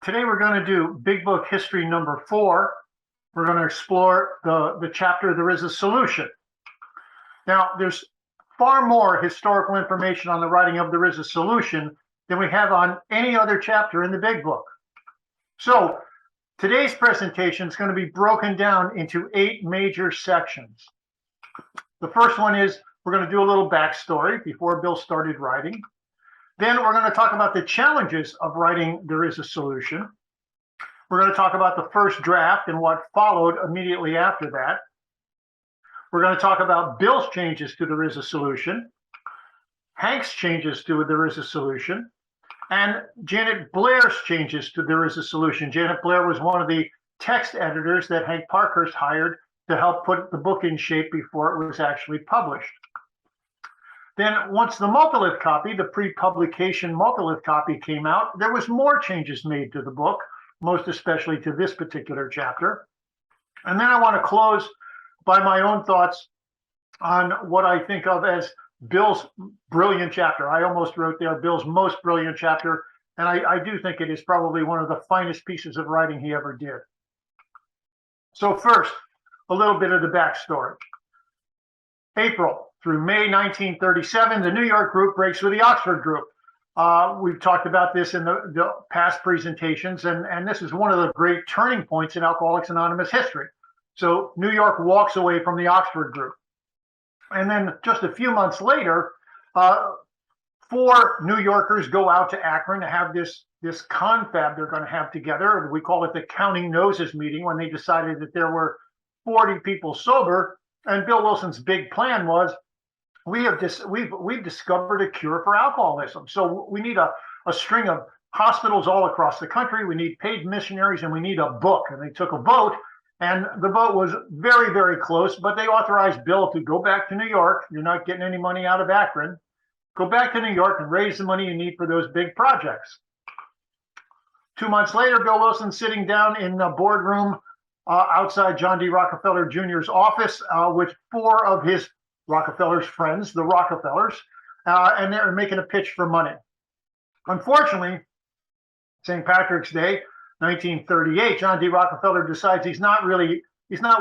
Today we're going to do Big Book History number 4. We're going to explore the chapter There is a Solution. Now, there's far more historical information on the writing of There is a Solution than we have on any other chapter in the Big Book. So today's presentation is going to be broken down into 8 major sections. The first one is we're going to do a little backstory before Bill started writing. Then we're going to talk about the challenges of writing There is a Solution. We're going to talk about the first draft and what followed immediately after that. We're going to talk about Bill's changes to There is a Solution, Hank's changes to There is a Solution, and Janet Blair's changes to There is a Solution. Janet Blair was one of the text editors that Hank Parkhurst hired to help put the book in shape before it was actually published. Then once the Multilith copy, the pre-publication Multilith copy came out, there was more changes made to the book, most especially to this particular chapter. And then I want to close by my own thoughts on what I think of as Bill's brilliant chapter. I almost wrote there Bill's most brilliant chapter, and I do think it is probably one of the finest pieces of writing he ever did. So first, a little bit of the backstory. April through May 1937, the New York group breaks with the Oxford group. We've talked about this in the past presentations, and this is one of the great turning points in Alcoholics Anonymous history. So New York walks away from the Oxford group. And then just a few months later, 4 New Yorkers go out to Akron to have this confab they're going to have together. We call it the Counting Noses meeting, when they decided that there were 40 people sober. And Bill Wilson's big plan was, we've discovered a cure for alcoholism. So we need a string of hospitals all across the country. We need paid missionaries, and we need a book. And they took a vote, and the vote was very, very close, but they authorized Bill to go back to New York. You're not getting any money out of Akron. Go back to New York and raise the money you need for those big projects. 2 months later, Bill Wilson sitting down in a boardroom outside John D. Rockefeller Jr.'s office with 4 of his Rockefeller's friends, the Rockefellers, and they're making a pitch for money. Unfortunately, St. Patrick's Day, 1938, John D. Rockefeller decides he's not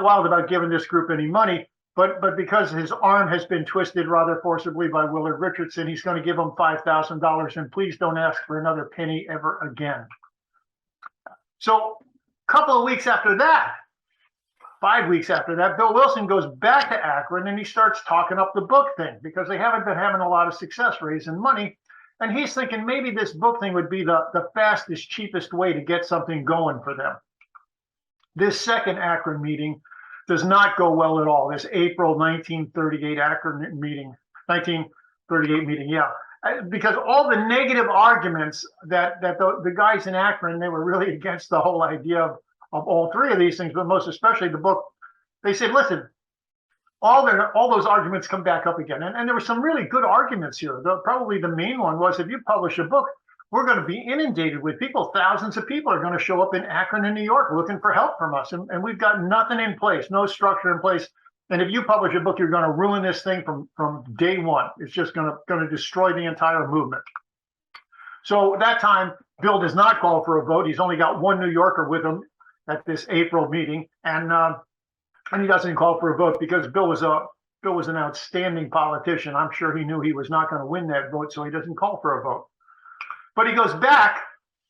wild about giving this group any money, but because his arm has been twisted rather forcibly by Willard Richardson, he's going to give them $5,000, and please don't ask for another penny ever again. So a couple of weeks after that, 5 weeks after that, Bill Wilson goes back to Akron, and he starts talking up the book thing because they haven't been having a lot of success raising money. And he's thinking maybe this book thing would be the fastest, cheapest way to get something going for them. This second Akron meeting does not go well at all. This April 1938 Akron meeting, 1938 meeting, yeah. Because all the negative arguments that the guys in Akron, they were really against the whole idea of all 3 of these things, but most especially the book. They said, listen, all those arguments come back up again. And there were some really good arguments here. Probably the main one was, if you publish a book, we're going to be inundated with people. Thousands of people are going to show up in Akron and New York looking for help from us. And we've got nothing in place, no structure in place. And if you publish a book, you're going to ruin this thing from day one. It's just going to destroy the entire movement. So at that time, Bill does not call for a vote. He's only got 1 New Yorker with him at this April meeting, and he doesn't call for a vote because Bill was an outstanding politician. I'm sure he knew he was not going to win that vote, so he doesn't call for a vote. But he goes back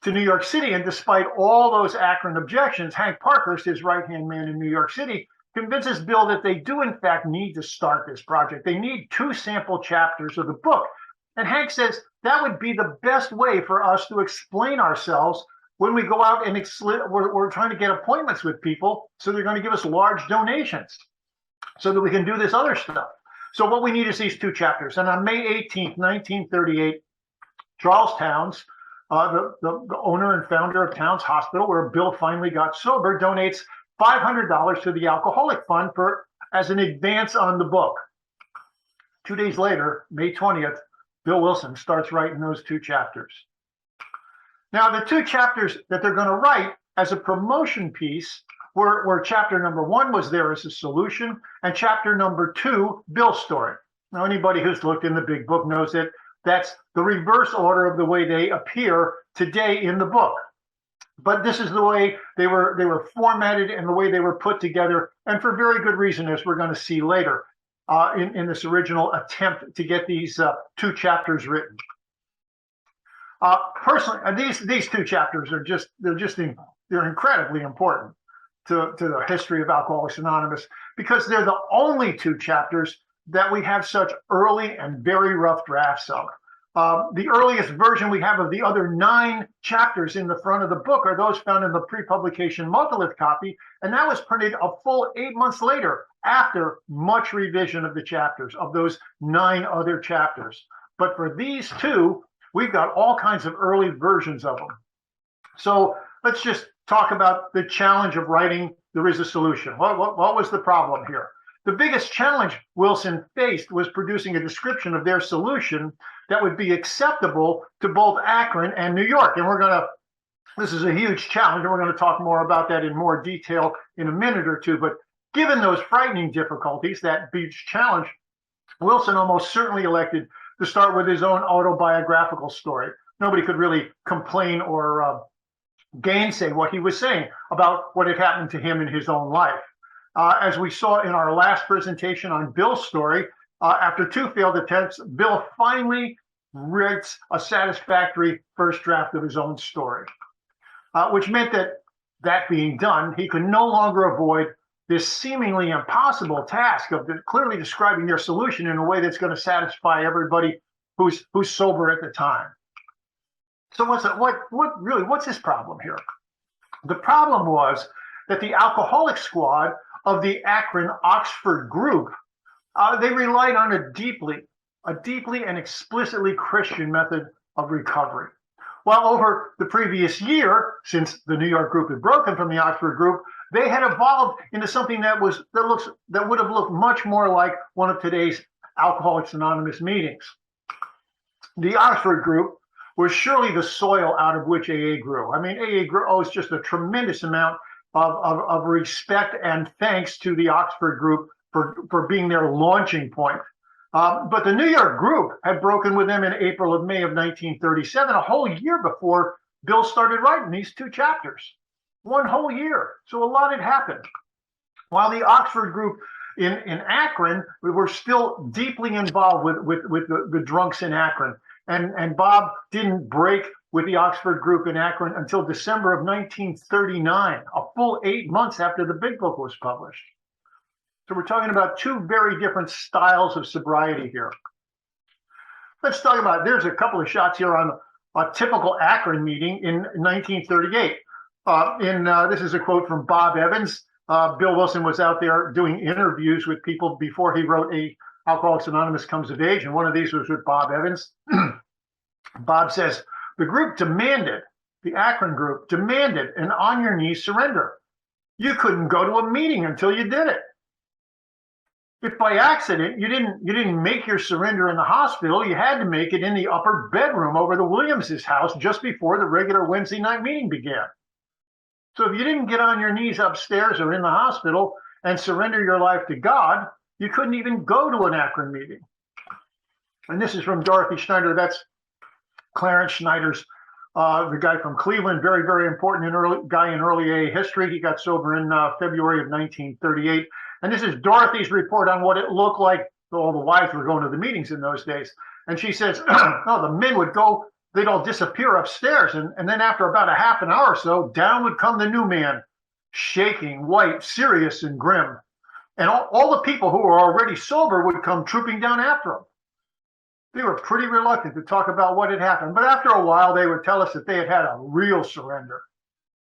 to New York City, and despite all those Akron objections, Hank Parkhurst, his right-hand man in New York City, convinces Bill that they do in fact need to start this project. They need 2 sample chapters of the book. And Hank says that would be the best way for us to explain ourselves when we go out and we're trying to get appointments with people, so they're going to give us large donations so that we can do this other stuff. So what we need is these 2 chapters. And on May 18th, 1938, Charles Towns, the owner and founder of Towns Hospital, where Bill finally got sober, donates $500 to the Alcoholic Fund as an advance on the book. 2 days later, May 20th, Bill Wilson starts writing those 2 chapters. Now, the 2 chapters that they're going to write as a promotion piece were chapter number 1 was There is a Solution, and chapter number 2, Bill's story. Now, anybody who's looked in the big book knows that that's the reverse order of the way they appear today in the book. But this is the way they were formatted and the way they were put together, and for very good reason, as we're going to see later, in this original attempt to get these two chapters written. Personally, these two chapters are they're incredibly important to the history of Alcoholics Anonymous, because they're the only two chapters that we have such early and very rough drafts of. The earliest version we have of the other 9 chapters in the front of the book are those found in the pre-publication Multilith copy, and that was printed a full 8 months later, after much revision of the chapters, of those 9 other chapters. But for these two, we've got all kinds of early versions of them. So let's just talk about the challenge of writing There Is a Solution. What was the problem here? The biggest challenge Wilson faced was producing a description of their solution that would be acceptable to both Akron and New York. And this is a huge challenge, and we're going to talk more about that in more detail in a minute or two. But given those frightening difficulties, that huge challenge, Wilson almost certainly elected to start with his own autobiographical story. Nobody could really complain or gainsay what he was saying about what had happened to him in his own life. As we saw in our last presentation on Bill's story, after 2 failed attempts, Bill finally writes a satisfactory first draft of his own story, which meant that being done, he could no longer avoid this seemingly impossible task of clearly describing their solution in a way that's going to satisfy everybody who's sober at the time. So what's his problem here? The problem was that the alcoholic squad of the Akron Oxford group, they relied on a deeply and explicitly Christian method of recovery. While over the previous year, since the New York group had broken from the Oxford group, they had evolved into something that would have looked much more like one of today's Alcoholics Anonymous meetings. The Oxford group was surely the soil out of which AA grew. I mean, AA owes just a tremendous amount of respect and thanks to the Oxford group for being their launching point. But the New York group had broken with them in May of 1937, a whole year before Bill started writing these 2 chapters. 1 whole year. So a lot had happened. While the Oxford group in Akron, we were still deeply involved with the drunks in Akron. And Bob didn't break with the Oxford group in Akron until December of 1939, a full 8 months after the Big Book was published. So we're talking about 2 very different styles of sobriety here. Let's talk about, there's a couple of shots here on a typical Akron meeting in 1938. This is a quote from Bob Evans. Bill Wilson was out there doing interviews with people before he wrote Alcoholics Anonymous Comes of Age, and one of these was with Bob Evans. Bob says, the Akron group demanded an on-your-knees surrender. You couldn't go to a meeting until you did it. If by accident you didn't make your surrender in the hospital, you had to make it in the upper bedroom over the Williamses' house just before the regular Wednesday night meeting began. So if you didn't get on your knees upstairs or in the hospital and surrender your life to God, you couldn't even go to an Akron meeting. And this is from Dorothy Schneider. That's Clarence Schneider's, the guy from Cleveland, very, very important guy in early AA history. He got sober in February of 1938. And this is Dorothy's report on what it looked like. All the wives were going to the meetings in those days. And she says, no, the men would go, they'd all disappear upstairs. And then after about a half an hour or so, down would come the new man, shaking, white, serious, and grim. And all the people who were already sober would come trooping down after him. They were pretty reluctant to talk about what had happened. But after a while, they would tell us that they had had a real surrender.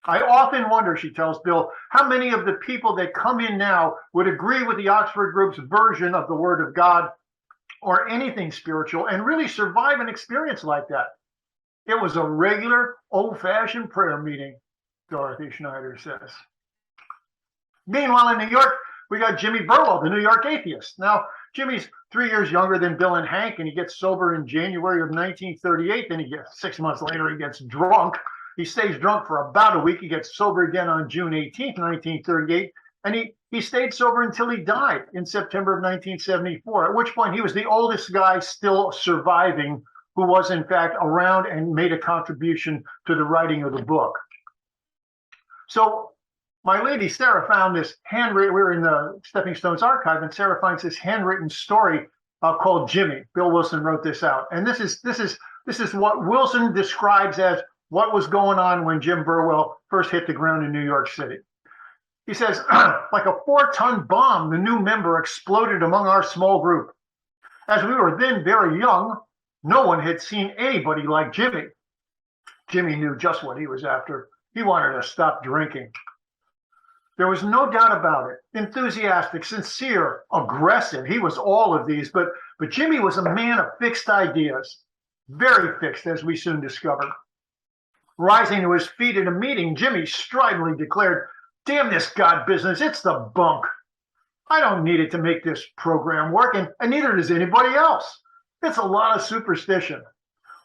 I often wonder, she tells Bill, how many of the people that come in now would agree with the Oxford group's version of the Word of God or anything spiritual and really survive an experience like that. It was a regular, old-fashioned prayer meeting, Dorothy Schneider says. Meanwhile, in New York, we got Jimmy Burwell, the New York atheist. Now, Jimmy's 3 years younger than Bill and Hank, and he gets sober in January of 1938. Then 6 months later, he gets drunk. He stays drunk for about a week. He gets sober again on June 18th, 1938. And he stayed sober until he died in September of 1974, at which point he was the oldest guy still surviving who was, in fact, around and made a contribution to the writing of the book. So my lady Sarah found this handwritten. We were in the Stepping Stones archive, and Sarah finds this handwritten story called Jimmy. Bill Wilson wrote this out, and this is what Wilson describes as what was going on when Jim Burwell first hit the ground in New York City. He says, like a 4-ton bomb, the new member exploded among our small group. As we were then very young, no one had seen anybody like Jimmy. Jimmy knew just what he was after. He wanted to stop drinking. There was no doubt about it. Enthusiastic, sincere, aggressive. He was all of these, but Jimmy was a man of fixed ideas. Very fixed, as we soon discovered. Rising to his feet at a meeting, Jimmy stridently declared, "Damn this God business, it's the bunk. I don't need it to make this program work, and neither does anybody else. It's a lot of superstition.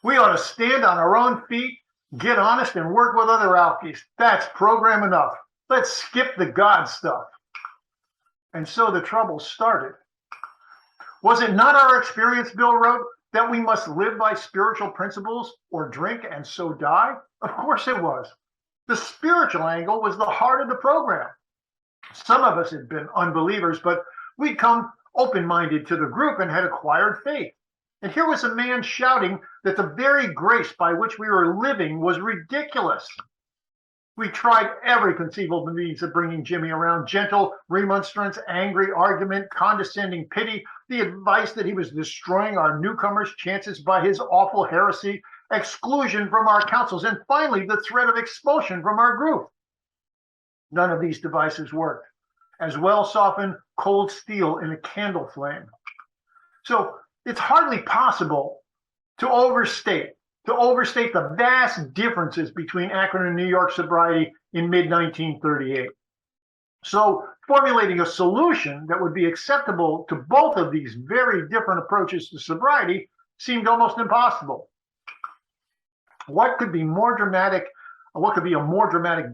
We ought to stand on our own feet, get honest, and work with other alkies. That's program enough. Let's skip the God stuff." And so the trouble started. Was it not our experience, Bill wrote, that we must live by spiritual principles or drink and so die? Of course it was. The spiritual angle was the heart of the program. Some of us had been unbelievers, but we'd come open-minded to the group and had acquired faith. And here was a man shouting that the very grace by which we were living was ridiculous. We tried every conceivable means of bringing Jimmy around: gentle remonstrance, angry argument, condescending pity, the advice that he was destroying our newcomers' chances by his awful heresy, exclusion from our councils, and finally the threat of expulsion from our group. None of these devices worked. As well softened cold steel in a candle flame. So it's hardly possible to overstate the vast differences between Akron and New York sobriety in mid-1938. So formulating a solution that would be acceptable to both of these very different approaches to sobriety seemed almost impossible. What could be a more dramatic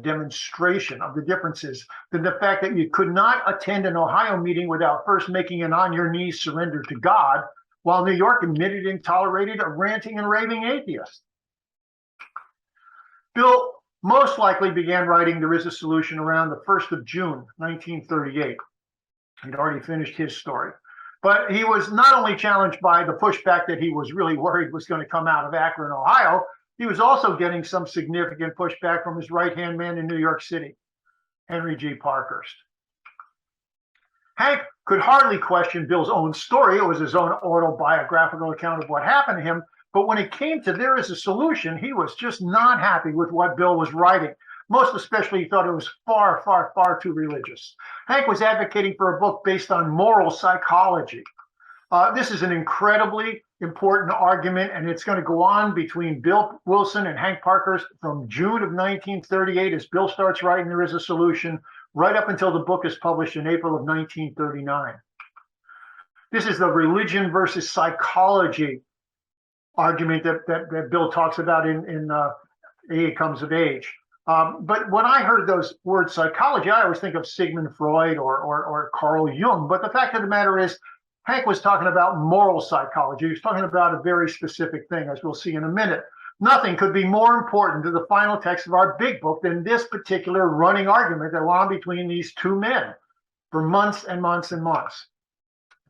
demonstration of the differences than the fact that you could not attend an Ohio meeting without first making an on-your-knees surrender to God, while New York admitted and tolerated a ranting and raving atheist? Bill most likely began writing There Is a Solution around the 1st of June, 1938. He'd already finished his story. But he was not only challenged by the pushback that he was really worried was going to come out of Akron, Ohio, he was also getting some significant pushback from his right-hand man in New York City, Henry G. Parkhurst. Hank could hardly question Bill's own story. It was his own autobiographical account of what happened to him. But when it came to There Is a Solution, he was just not happy with what Bill was writing. Most especially, he thought it was far, far, far too religious. Hank was advocating for a book based on moral psychology. This is an incredibly important argument, and it's going to go on between Bill Wilson and Hank Parkhurst from June of 1938, as Bill starts writing There Is a Solution, right up until the book is published in April of 1939. This is the religion versus psychology argument that Bill talks about in AA Comes of Age. But when I heard those words psychology, I always think of Sigmund Freud or Carl Jung. But the fact of the matter is, Hank was talking about moral psychology. He was talking about a very specific thing, as we'll see in a minute. Nothing could be more important to the final text of our big book than this particular running argument that went on between these two men for months and months and months.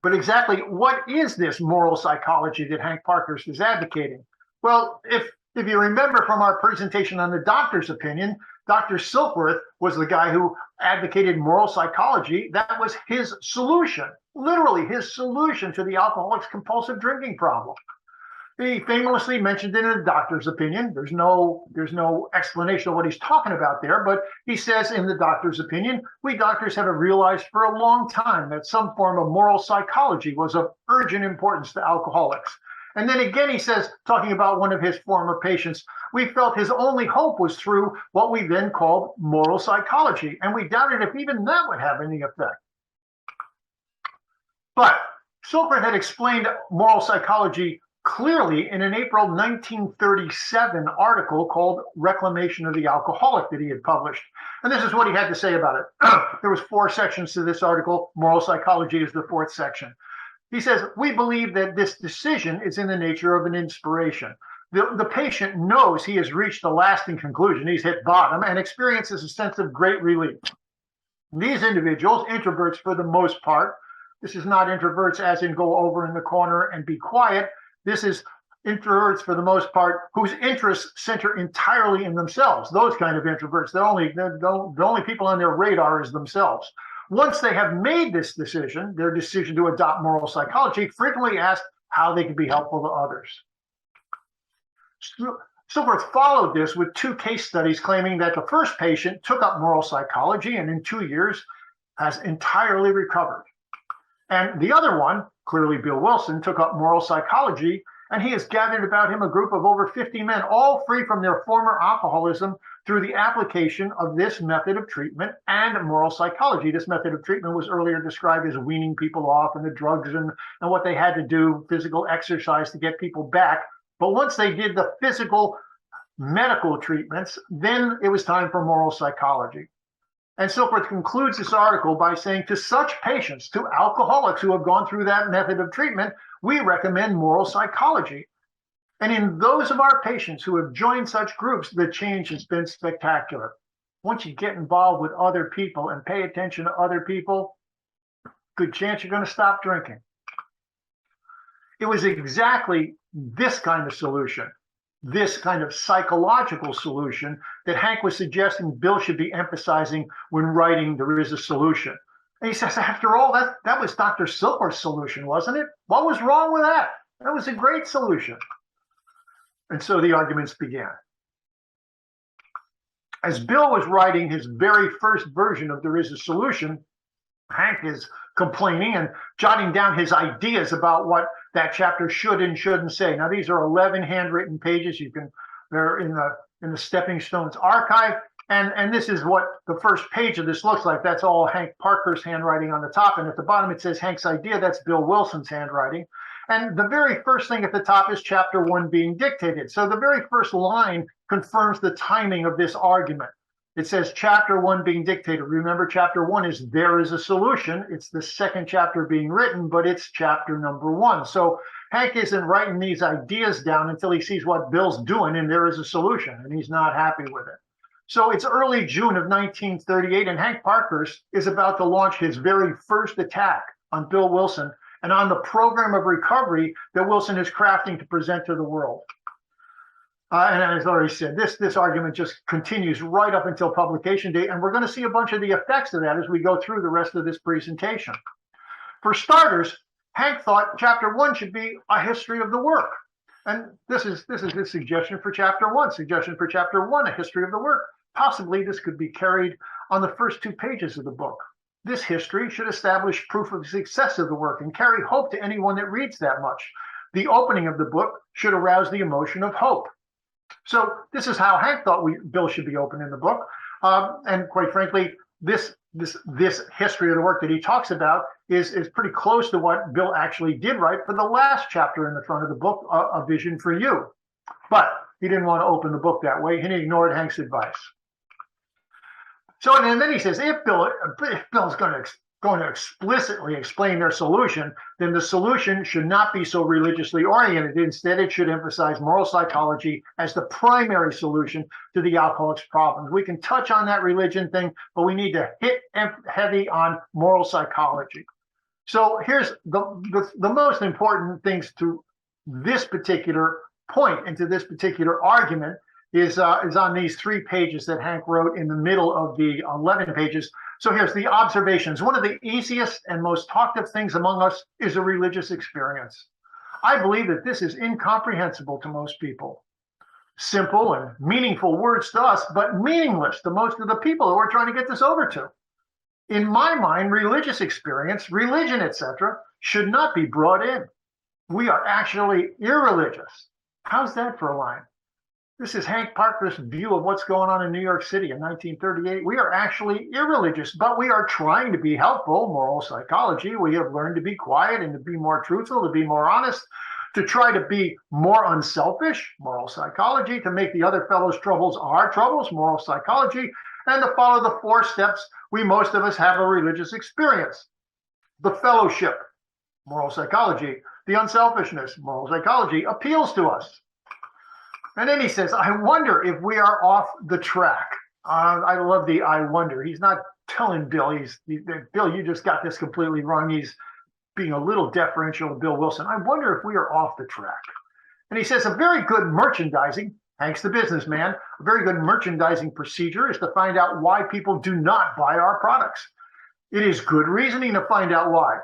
But exactly what is this moral psychology that Hank Parkhurst is advocating? Well, if you remember from our presentation on the doctor's opinion, Dr. Silkworth was the guy who advocated moral psychology. That was his solution, literally his solution to the alcoholic's compulsive drinking problem. He famously mentioned it in the doctor's opinion. There's no explanation of what he's talking about there, but he says in the doctor's opinion, we doctors have realized for a long time that some form of moral psychology was of urgent importance to alcoholics. And then again, he says, talking about one of his former patients, we felt his only hope was through what we then called moral psychology, and we doubted if even that would have any effect. But Silkworth had explained moral psychology clearly in an April 1937 article called Reclamation of the Alcoholic that he had published. And this is what he had to say about it. There was 4 sections to this article. Moral psychology is the 4th section. He says, we believe that this decision is in the nature of an inspiration. The patient knows he has reached a lasting conclusion, he's hit bottom, and experiences a sense of great relief. These individuals, introverts for the most part, this is not introverts as in go over in the corner and be quiet. This is introverts for the most part whose interests center entirely in themselves. Those kind of introverts, the only people on their radar is themselves. Once they have made this decision, their decision to adopt moral psychology, frequently ask how they can be helpful to others. Silkworth followed this with 2 case studies claiming that the first patient took up moral psychology and in 2 years has entirely recovered. And the other one, clearly Bill Wilson, took up moral psychology, and he has gathered about him a group of over 50 men, all free from their former alcoholism through the application of this method of treatment and moral psychology. This method of treatment was earlier described as weaning people off and the drugs and what they had to do, physical exercise to get people back. But once they did the physical medical treatments, then it was time for moral psychology. And Silkworth concludes this article by saying, to such patients, to alcoholics who have gone through that method of treatment, we recommend moral psychology. And in those of our patients who have joined such groups, the change has been spectacular. Once you get involved with other people and pay attention to other people, good chance you're going to stop drinking. It was exactly this kind of solution, this kind of psychological solution, that Hank was suggesting Bill should be emphasizing when writing There Is a Solution. And he says, after all, that was Dr. Silkworth's solution, wasn't it? What was wrong with that? That was a great solution. And so the arguments began. As Bill was writing his very first version of There Is a Solution, Hank is complaining and jotting down his ideas about what that chapter should and shouldn't say. Now, these are 11 handwritten pages. They're in the Stepping Stones archive. And this is what the first page of this looks like. That's all Hank Parkhurst's handwriting on the top. And at the bottom, it says Hank's idea. That's Bill Wilson's handwriting. And the very first thing at the top is chapter 1 being dictated. So the very first line confirms the timing of this argument. It says chapter 1 being dictated. Remember, chapter 1 is There Is a Solution. It's the second chapter being written, but it's chapter number 1. So Hank isn't writing these ideas down until he sees what Bill's doing and There Is a Solution, and he's not happy with it. So it's early June of 1938, and Hank Parkhurst is about to launch his very first attack on Bill Wilson and on the program of recovery that Wilson is crafting to present to the world. And as I already said, this argument just continues right up until publication date, and we're going to see a bunch of the effects of that as we go through the rest of this presentation. For starters, Hank thought chapter 1 should be a history of the work. And this is his suggestion for chapter 1. Suggestion for chapter 1, a history of the work. Possibly this could be carried on the first 2 pages of the book. This history should establish proof of success of the work and carry hope to anyone that reads that much. The opening of the book should arouse the emotion of hope. So this is how Hank thought Bill should be opened in the book. And quite frankly, this history of the work that he talks about is pretty close to what Bill actually did write for the last chapter in the front of the book, A Vision for You. But he didn't want to open the book that way, and he ignored Hank's advice. So, and then he says, if Bill's going to explicitly explain their solution, then the solution should not be so religiously oriented. Instead, it should emphasize moral psychology as the primary solution to the alcoholic's problems. We can touch on that religion thing, but we need to hit heavy on moral psychology. So here's the most important things to this particular point and to this particular argument is on these 3 pages that Hank wrote in the middle of the 11 pages. So here's the observations. One of the easiest and most talked of things among us is a religious experience. I believe that this is incomprehensible to most people. Simple and meaningful words to us, but meaningless to most of the people who we're trying to get this over to. In my mind, religious experience, religion, etc., should not be brought in. We are actually irreligious. How's that for a line? This is Hank Parkhurst's view of what's going on in New York City in 1938. We are actually irreligious, but we are trying to be helpful, moral psychology. We have learned to be quiet and to be more truthful, to be more honest, to try to be more unselfish, moral psychology, to make the other fellow's troubles our troubles, moral psychology, and to follow the 4 steps most of us have a religious experience. The fellowship, moral psychology. The unselfishness, moral psychology, appeals to us. And then he says, I wonder if we are off the track. I love the I wonder. He's not telling Bill, Bill, you just got this completely wrong. He's being a little deferential to Bill Wilson. I wonder if we are off the track. And he says, a very good merchandising, Hank's the businessman, a very good merchandising procedure is to find out why people do not buy our products. It is good reasoning to find out why.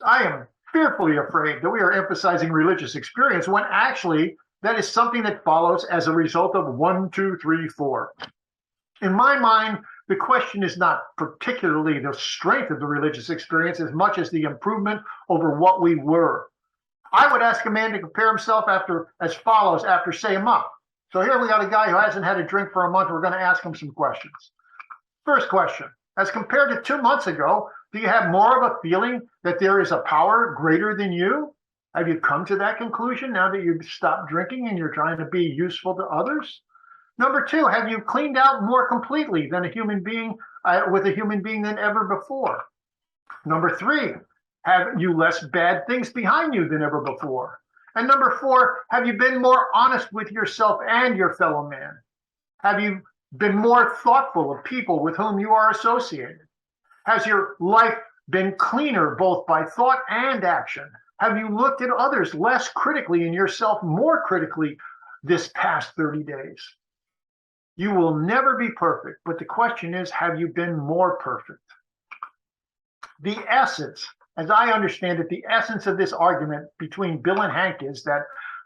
I am fearfully afraid that we are emphasizing religious experience when actually that is something that follows as a result of 1, 2, 3, 4. In my mind, the question is not particularly the strength of the religious experience as much as the improvement over what we were. I would ask a man to compare himself as follows after, say, a month. So here we got a guy who hasn't had a drink for a month. We're going to ask him some questions. First question, as compared to 2 months ago, do you have more of a feeling that there is a power greater than you? Have you come to that conclusion now that you've stopped drinking and you're trying to be useful to others? Number 2, have you cleaned out more completely than a human being with a human being than ever before? Number 3, have you less bad things behind you than ever before? And number 4, have you been more honest with yourself and your fellow man? Have you been more thoughtful of people with whom you are associated? Has your life been cleaner both by thought and action? Have you looked at others less critically and yourself more critically this past 30 days? You will never be perfect, but the question is, have you been more perfect? The essence, as I understand it, the essence of this argument between Bill and Hank is that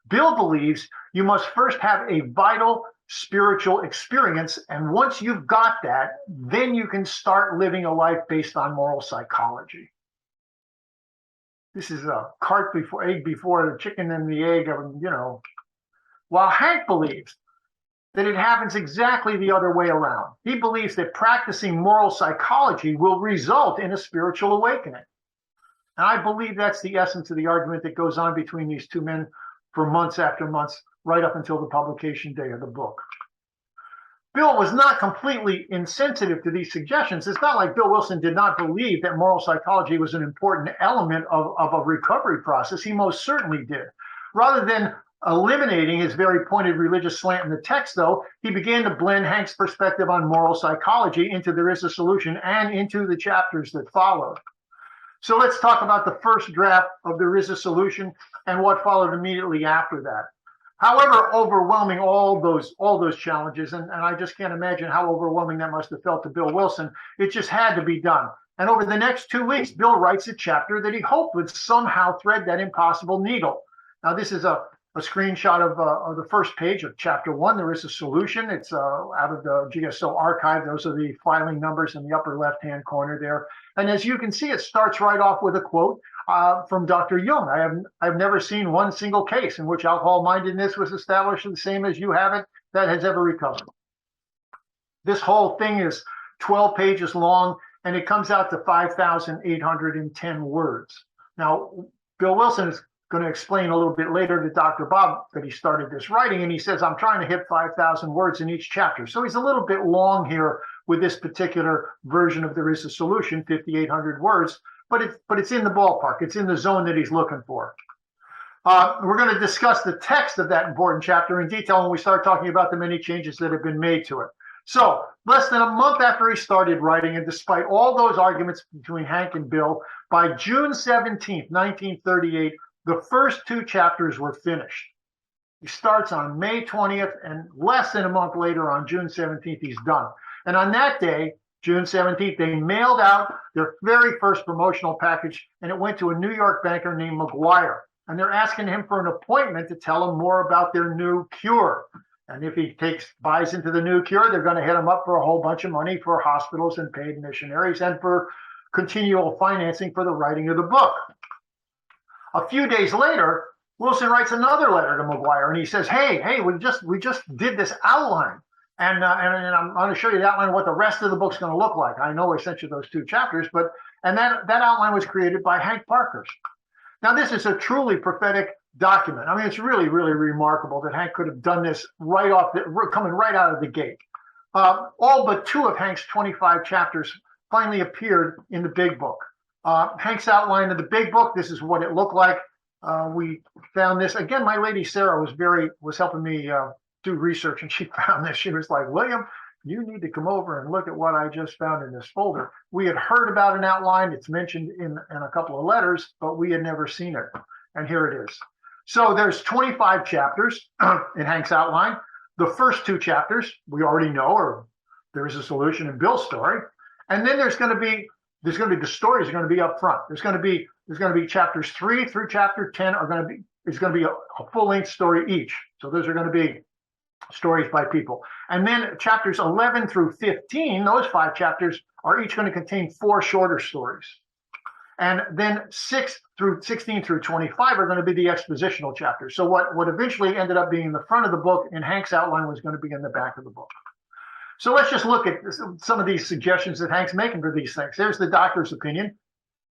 Bill believes you must first have a vital spiritual experience, and once you've got that, then you can start living a life based on moral psychology. This is a egg before the chicken and the egg, While Hank believes that it happens exactly the other way around. He believes that practicing moral psychology will result in a spiritual awakening. And I believe that's the essence of the argument that goes on between these two men for months after months, right up until the publication day of the book. Bill was not completely insensitive to these suggestions. It's not like Bill Wilson did not believe that moral psychology was an important element of a recovery process. He most certainly did. Rather than eliminating his very pointed religious slant in the text, though, he began to blend Hank's perspective on moral psychology into There Is a Solution and into the chapters that followed. So let's talk about the first draft of There Is a Solution and what followed immediately after that. However overwhelming all those challenges, and I just can't imagine how overwhelming that must have felt to Bill Wilson, it just had to be done. And over the next 2 weeks, Bill writes a chapter that he hoped would somehow thread that impossible needle. Now, this is a screenshot of the first page of chapter 1. There is a solution. It's out of the GSO archive. Those are the filing numbers in the upper left-hand corner there. And as you can see, it starts right off with a quote from Dr. Jung. I've never seen one single case in which alcohol-mindedness was established the same as you have it that has ever recovered. This whole thing is 12 pages long, and it comes out to 5,810 words. Now, Bill Wilson is going to explain a little bit later to Dr. Bob that he started this writing, and he says, I'm trying to hit 5,000 words in each chapter. So he's a little bit long here with this particular version of There Is a Solution, 5,800 words, but it's in the ballpark. It's in the zone that he's looking for. We're going to discuss the text of that important chapter in detail when we start talking about the many changes that have been made to it. So less than a month after he started writing, and despite all those arguments between Hank and Bill, by June 17th, 1938, the first 2 chapters were finished. He starts on May 20th, and less than a month later, on June 17th, he's done. And on that day, June 17th, they mailed out their very first promotional package, and it went to a New York banker named McGuire. And they're asking him for an appointment to tell him more about their new cure. And if he buys into the new cure, they're going to hit him up for a whole bunch of money for hospitals and paid missionaries and for continual financing for the writing of the book. A few days later, Wilson writes another letter to McGuire, and he says, hey, we just did this outline. And I'm going to show you the outline of what the rest of the book's going to look like. I know I sent you those 2 chapters, and that outline was created by Hank Parkhurst. Now, this is a truly prophetic document. I mean, it's really, really remarkable that Hank could have done this coming right out of the gate. All but 2 of Hank's 25 chapters finally appeared in the big book. Hank's outline of the big book, this is what it looked like. We found this again. My lady Sarah was helping me do research, and she found this. She was like, William, you need to come over and look at what I just found in this folder. We had heard about an outline. It's mentioned in a couple of letters, but we had never seen it. And here it is. So there's 25 chapters in Hank's outline. The first 2 chapters we already know, or there is a solution in Bill's story. And then there's going to be the stories are going to be up front. There's going to be chapters 3 through chapter 10 is going to be a full-length story each. So those are going to be stories by people. And then chapters 11 through 15, those 5 chapters are each going to contain 4 shorter stories. And then 16 through 25 are going to be the expositional chapters. So what eventually ended up being in the front of the book in Hank's outline was going to be in the back of the book. So let's just look at some of these suggestions that Hank's making for these things. There's the doctor's opinion.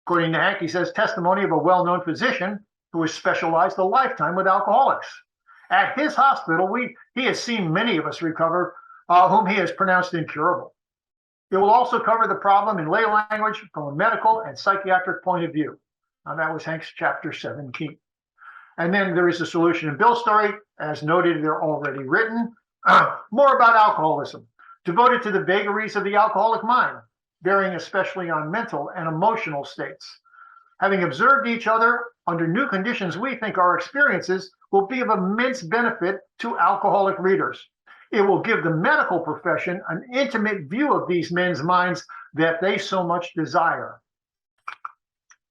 According to Hank, he says, testimony of a well-known physician who has specialized a lifetime with alcoholics. At his hospital, he has seen many of us recover whom he has pronounced incurable. It will also cover the problem in lay language from a medical and psychiatric point of view. Now, that was Hank's chapter 17. And then there is a solution in Bill's story. As noted, they're already written. More about alcoholism, devoted to the vagaries of the alcoholic mind, bearing especially on mental and emotional states. Having observed each other under new conditions, we think our experiences will be of immense benefit to alcoholic readers. It will give the medical profession an intimate view of these men's minds that they so much desire.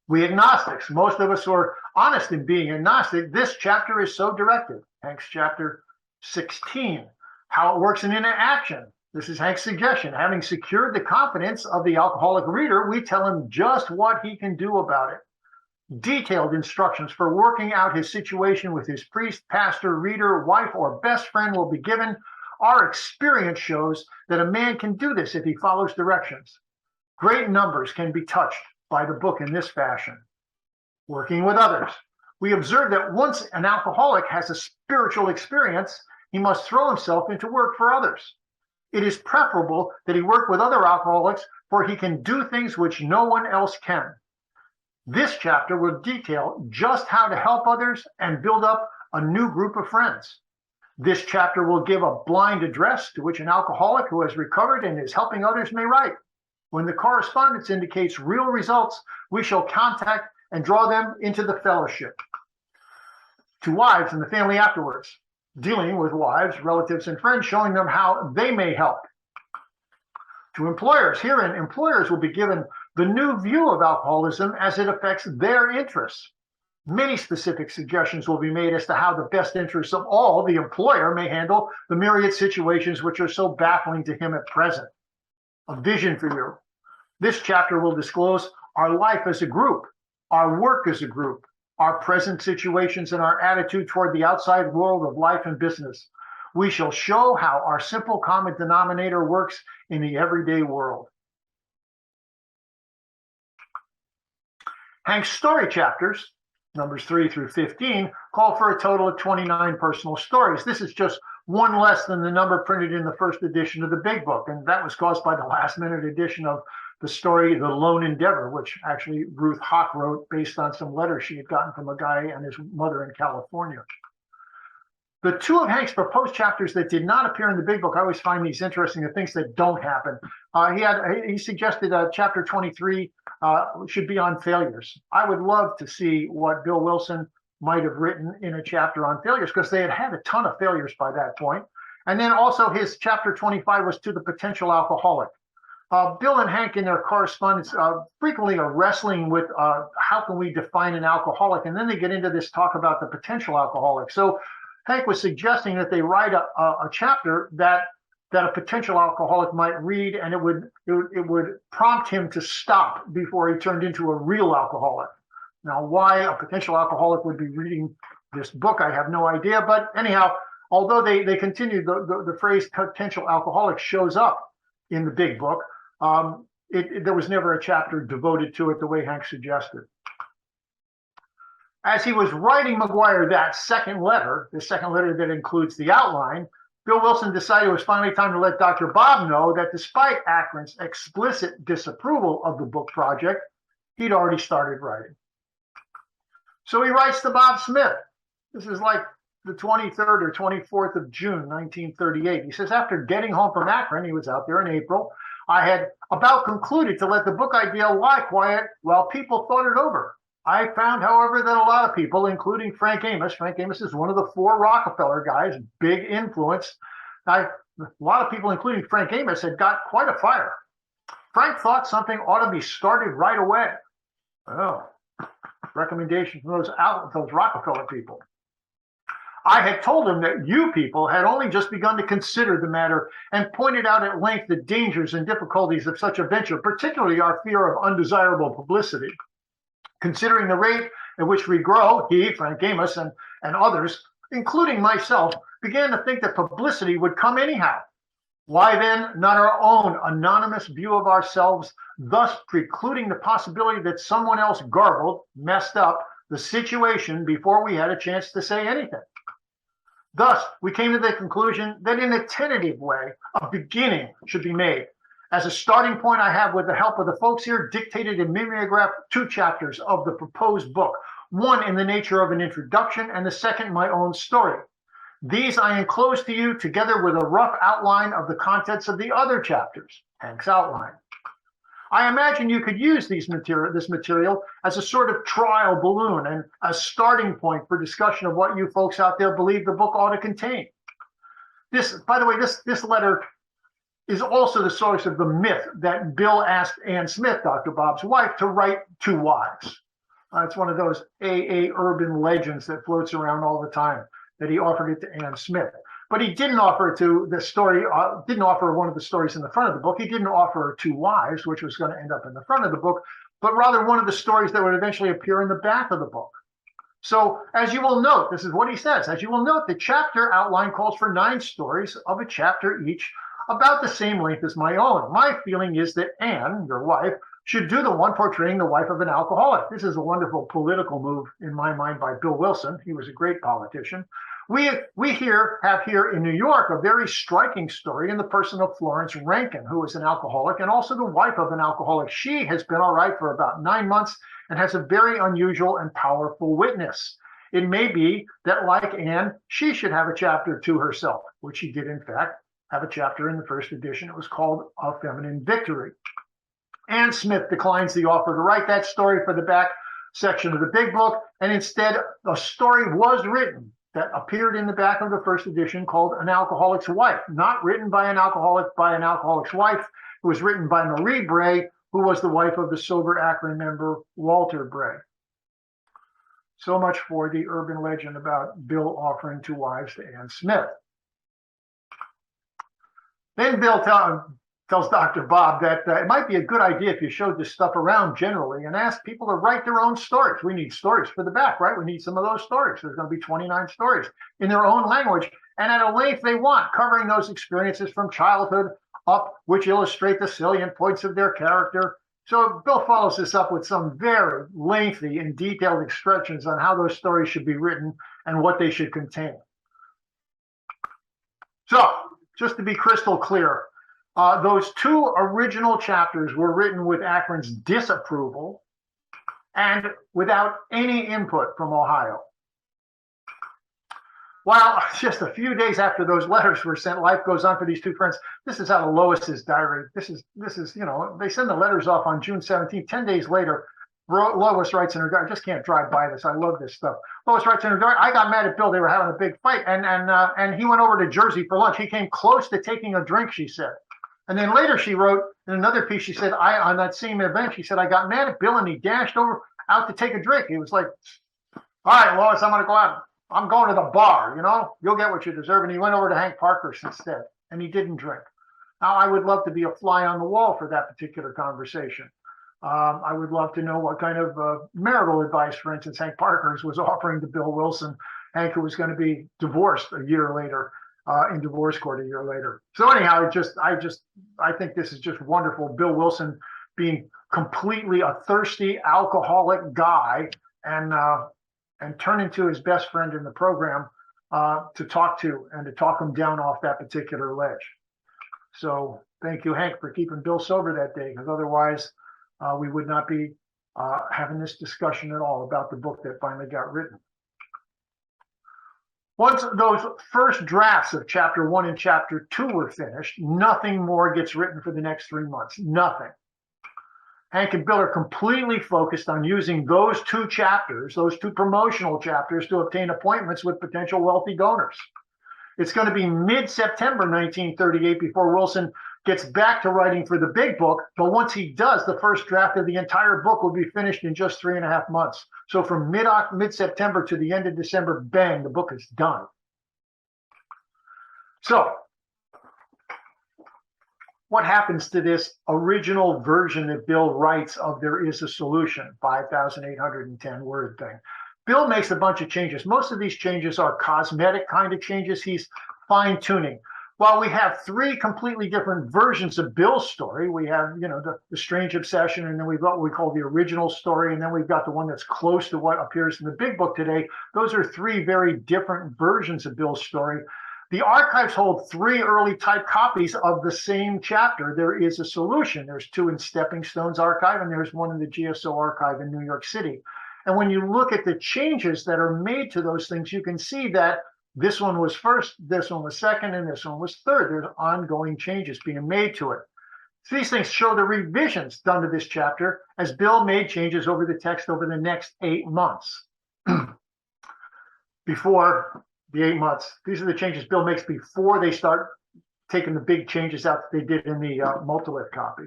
We agnostics, most of us who are honest in being agnostic, this chapter is so directed. Hank's chapter 16, how it works in interaction. This is Hank's suggestion. Having secured the confidence of the alcoholic reader, we tell him just what he can do about it. Detailed instructions for working out his situation with his priest, pastor, reader, wife, or best friend will be given. Our experience shows that a man can do this if he follows directions. Great numbers can be touched by the book in this fashion. Working with others. We observe that once an alcoholic has a spiritual experience, he must throw himself into work for others. It is preferable that he work with other alcoholics, for he can do things which no one else can. This chapter will detail just how to help others and build up a new group of friends. This chapter will give a blind address to which an alcoholic who has recovered and is helping others may write. When the correspondence indicates real results, we shall contact and draw them into the fellowship. To wives and the family afterwards, dealing with wives, relatives, and friends, showing them how they may help. To employers, herein, employers will be given the new view of alcoholism as it affects their interests. Many specific suggestions will be made as to how the best interests of all the employer may handle the myriad situations which are so baffling to him at present. A vision for you. This chapter will disclose our life as a group, our work as a group, our present situations, and our attitude toward the outside world of life and business. We shall show how our simple common denominator works in the everyday world. Hank's story chapters, numbers 3 through 15, call for a total of 29 personal stories. This is just one less than the number printed in the first edition of the big book, and that was caused by the last-minute edition of the story, The Lone Endeavor, which actually Ruth Hawk wrote based on some letters she had gotten from a guy and his mother in California. The 2 of Hank's proposed chapters that did not appear in the big book, I always find these interesting, the things that don't happen. He suggested chapter 23 should be on failures. I would love to see what Bill Wilson might have written in a chapter on failures, because they had had a ton of failures by that point. And then also his chapter 25 was to the potential alcoholic. Bill and Hank in their correspondence frequently are wrestling with how can we define an alcoholic, and then they get into this talk about the potential alcoholic. So Hank was suggesting that they write a chapter that a potential alcoholic might read, and it would prompt him to stop before he turned into a real alcoholic. Now, why a potential alcoholic would be reading this book, I have no idea. But anyhow, although they continue, the phrase potential alcoholic shows up in the big book, there was never a chapter devoted to it the way Hank suggested. As he was writing McGuire that second letter, the second letter that includes the outline, Bill Wilson decided it was finally time to let Dr. Bob know that despite Akron's explicit disapproval of the book project, he'd already started writing. So he writes to Bob Smith. This is like the 23rd or 24th of June, 1938. He says, after getting home from Akron, he was out there in April, I had about concluded to let the book idea lie quiet while people thought it over. I found, however, that a lot of people, including Frank Amos is one of the four Rockefeller guys, big influence. A lot of people, including Frank Amos, had got quite a fire. Frank thought something ought to be started right away. Oh, recommendation from those Rockefeller people. I had told him that you people had only just begun to consider the matter and pointed out at length the dangers and difficulties of such a venture, particularly our fear of undesirable publicity. Considering the rate at which we grow, he, Frank Amos, and others, including myself, began to think that publicity would come anyhow. Why then not our own anonymous view of ourselves, thus precluding the possibility that someone else garbled, messed up the situation before we had a chance to say anything? Thus, we came to the conclusion that in a tentative way, a beginning should be made. As a starting point, I have, with the help of the folks here, dictated and mimeographed 2 chapters of the proposed book, one in the nature of an introduction and the second my own story. These I enclose to you together with a rough outline of the contents of the other chapters, Hank's outline. I imagine you could use this material as a sort of trial balloon and a starting point for discussion of what you folks out there believe the book ought to contain. By the way, this letter is also the source of the myth that Bill asked Ann Smith, Dr. Bob's wife, to write 2 wives. It's one of those AA urban legends that floats around all the time, that he offered it to Ann Smith. But he didn't offer didn't offer one of the stories in the front of the book. He didn't offer her 2 wives, which was going to end up in the front of the book, but rather one of the stories that would eventually appear in the back of the book. So as you will note, this is what he says, as you will note, the chapter outline calls for 9 stories of a chapter each, about the same length as my own. My feeling is that Anne, your wife, should do the one portraying the wife of an alcoholic. This is a wonderful political move in my mind by Bill Wilson. He was a great politician. We have here in New York a very striking story in the person of Florence Rankin, who is an alcoholic and also the wife of an alcoholic. She has been all right for about 9 months and has a very unusual and powerful witness. It may be that, like Anne, she should have a chapter to herself, which she did, in fact, have a chapter in the first edition. It was called A Feminine Victory. Ann Smith declines the offer to write that story for the back section of the big book, and instead a story was written that appeared in the back of the first edition called An Alcoholic's Wife, not written by an alcoholic's wife. It was written by Marie Bray, who was the wife of the sober Akron member Walter Bray. So much for the urban legend about Bill offering 2 wives to Ann Smith. Then Bill tells Dr. Bob that it might be a good idea if you showed this stuff around generally and asked people to write their own stories. We need stories for the back, right? We need some of those stories. There's going to be 29 stories in their own language and at a length they want, covering those experiences from childhood up, which illustrate the salient points of their character. So Bill follows this up with some very lengthy and detailed instructions on how those stories should be written and what they should contain. So, just to be crystal clear, those 2 original chapters were written with Akron's disapproval and without any input from Ohio. While just a few days after those letters were sent, life goes on for these 2 friends. This is out of Lois's diary. This is, they send the letters off on June 17th. 10 days later, Lois writes in her diary, I just can't drive by this. I love this stuff. Lois writes in her diary, I got mad at Bill. They were having a big fight. And he went over to Jersey for lunch. He came close to taking a drink, she said. And then later she wrote in another piece, she said, on that same event, she said, I got mad at Bill and he dashed out to take a drink. He was like, all right, Lois, I'm going to go out. I'm going to the bar, you'll get what you deserve. And he went over to Hank Parkhurst instead, and he didn't drink. Now, I would love to be a fly on the wall for that particular conversation. I would love to know what kind of marital advice, for instance, Hank Parkhurst was offering to Bill Wilson, Hank, who was going to be divorced a year later, in divorce court a year later. So anyhow, I think this is just wonderful. Bill Wilson being completely a thirsty alcoholic guy and turning to his best friend in the program to talk him down off that particular ledge. So thank you, Hank, for keeping Bill sober that day, because otherwise we would not be having this discussion at all about the book that finally got written. Once those first drafts of chapter 1 and chapter 2 were finished, nothing more gets written for the next 3 months. Nothing. Hank and Bill are completely focused on using those 2 chapters, those 2 promotional chapters, to obtain appointments with potential wealthy donors. It's going to be mid-September 1938 before Wilson gets back to writing for the big book. But once he does, the first draft of the entire book will be finished in just 3.5 months. So from mid-September to the end of December, bang, the book is done. So what happens to this original version that Bill writes of There Is a Solution, 5,810 word thing? Bill makes a bunch of changes. Most of these changes are cosmetic kind of changes. He's fine-tuning. While we have 3 completely different versions of Bill's story, we have, the Strange Obsession, and then we've got what we call the original story, and then we've got the one that's close to what appears in the big book today. Those are 3 very different versions of Bill's story. The archives hold 3 early type copies of the same chapter, There Is a Solution. There's 2 in Stepping Stone's archive, and there's 1 in the GSO archive in New York City. And when you look at the changes that are made to those things, you can see that this one was first, this one was second, and this one was third. There's ongoing changes being made to it. So these things show the revisions done to this chapter as Bill made changes over the text over the next 8 months. Before the 8 months, these are the changes Bill makes before they start taking the big changes out that they did in the Multilith copy.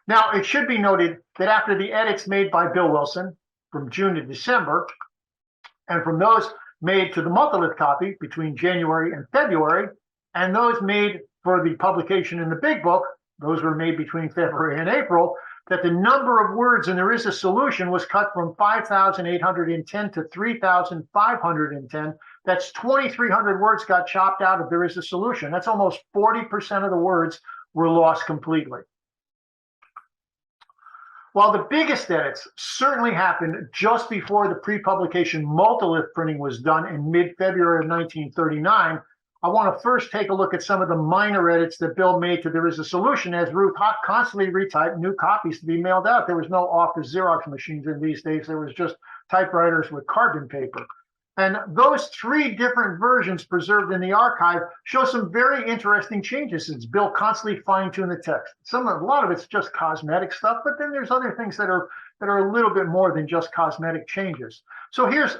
Now, it should be noted that after the edits made by Bill Wilson from June to December, and from those made to the Multilith copy between January and February, and those made for the publication in the big book, those were made between February and April, that the number of words in There Is a Solution was cut from 5,810 to 3,510. That's 2,300 words got chopped out of There Is a Solution. That's almost 40% of the words were lost completely. While the biggest edits certainly happened just before the pre-publication Multilith printing was done in mid-February of 1939, I want to first take a look at some of the minor edits that Bill made to There Is a Solution, as Ruth Hawk constantly retyped new copies to be mailed out. There was no office Xerox machines in these days. There was just typewriters with carbon paper. And those 3 different versions preserved in the archive show some very interesting changes as Bill constantly fine-tuned the text. A lot of it's just cosmetic stuff, but then there's other things that are a little bit more than just cosmetic changes. So here's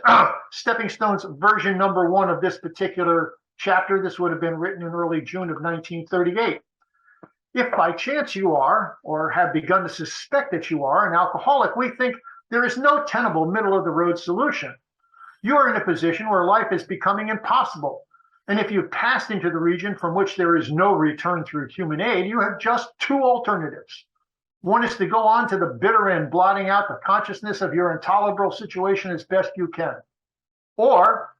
Stepping Stone's version number 1 of this particular chapter. This would have been written in early June of 1938. If by chance you are, or have begun to suspect that you are, an alcoholic, we think there is no tenable middle-of-the-road solution. You are in a position where life is becoming impossible. And if you've passed into the region from which there is no return through human aid, you have just 2 alternatives. One is to go on to the bitter end, blotting out the consciousness of your intolerable situation as best you can. Or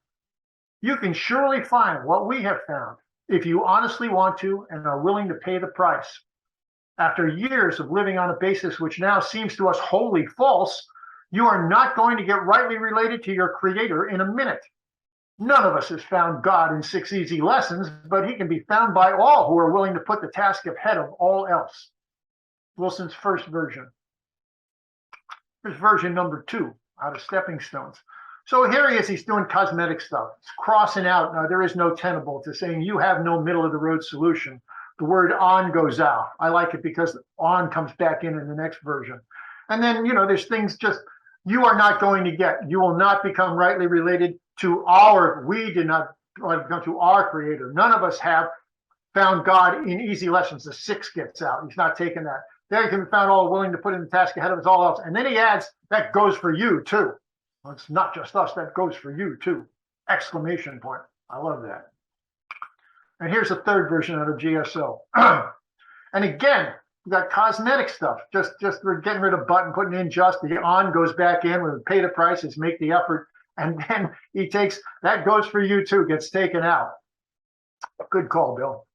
you can surely find what we have found if you honestly want to and are willing to pay the price. After years of living on a basis which now seems to us wholly false, you are not going to get rightly related to your Creator in a minute. None of us has found God in 6 easy lessons, but he can be found by all who are willing to put the task ahead of all else. Wilson's first version. Here's version number 2 out of Stepping Stones. So here he is, he's doing cosmetic stuff. It's crossing out, there is no tenable, to saying you have no middle-of-the-road solution. The word on goes out. I like it because on comes back in the next version. And then, there's things just, you are not going to get. You will not become rightly related to we did not become to our Creator. None of us have found God in easy lessons. The 6 gets out. He's not taking that. There he can be found all willing to put in the task ahead of us all else. And then he adds, that goes for you too. Well, it's not just us, that goes for you too. Exclamation point. I love that. And here's a third version out of GSO. And again, we got cosmetic stuff. Just we're getting rid of button, putting in just. The on goes back in. We pay the prices, make the effort. And then he takes, that goes for you too, gets taken out. Good call, Bill.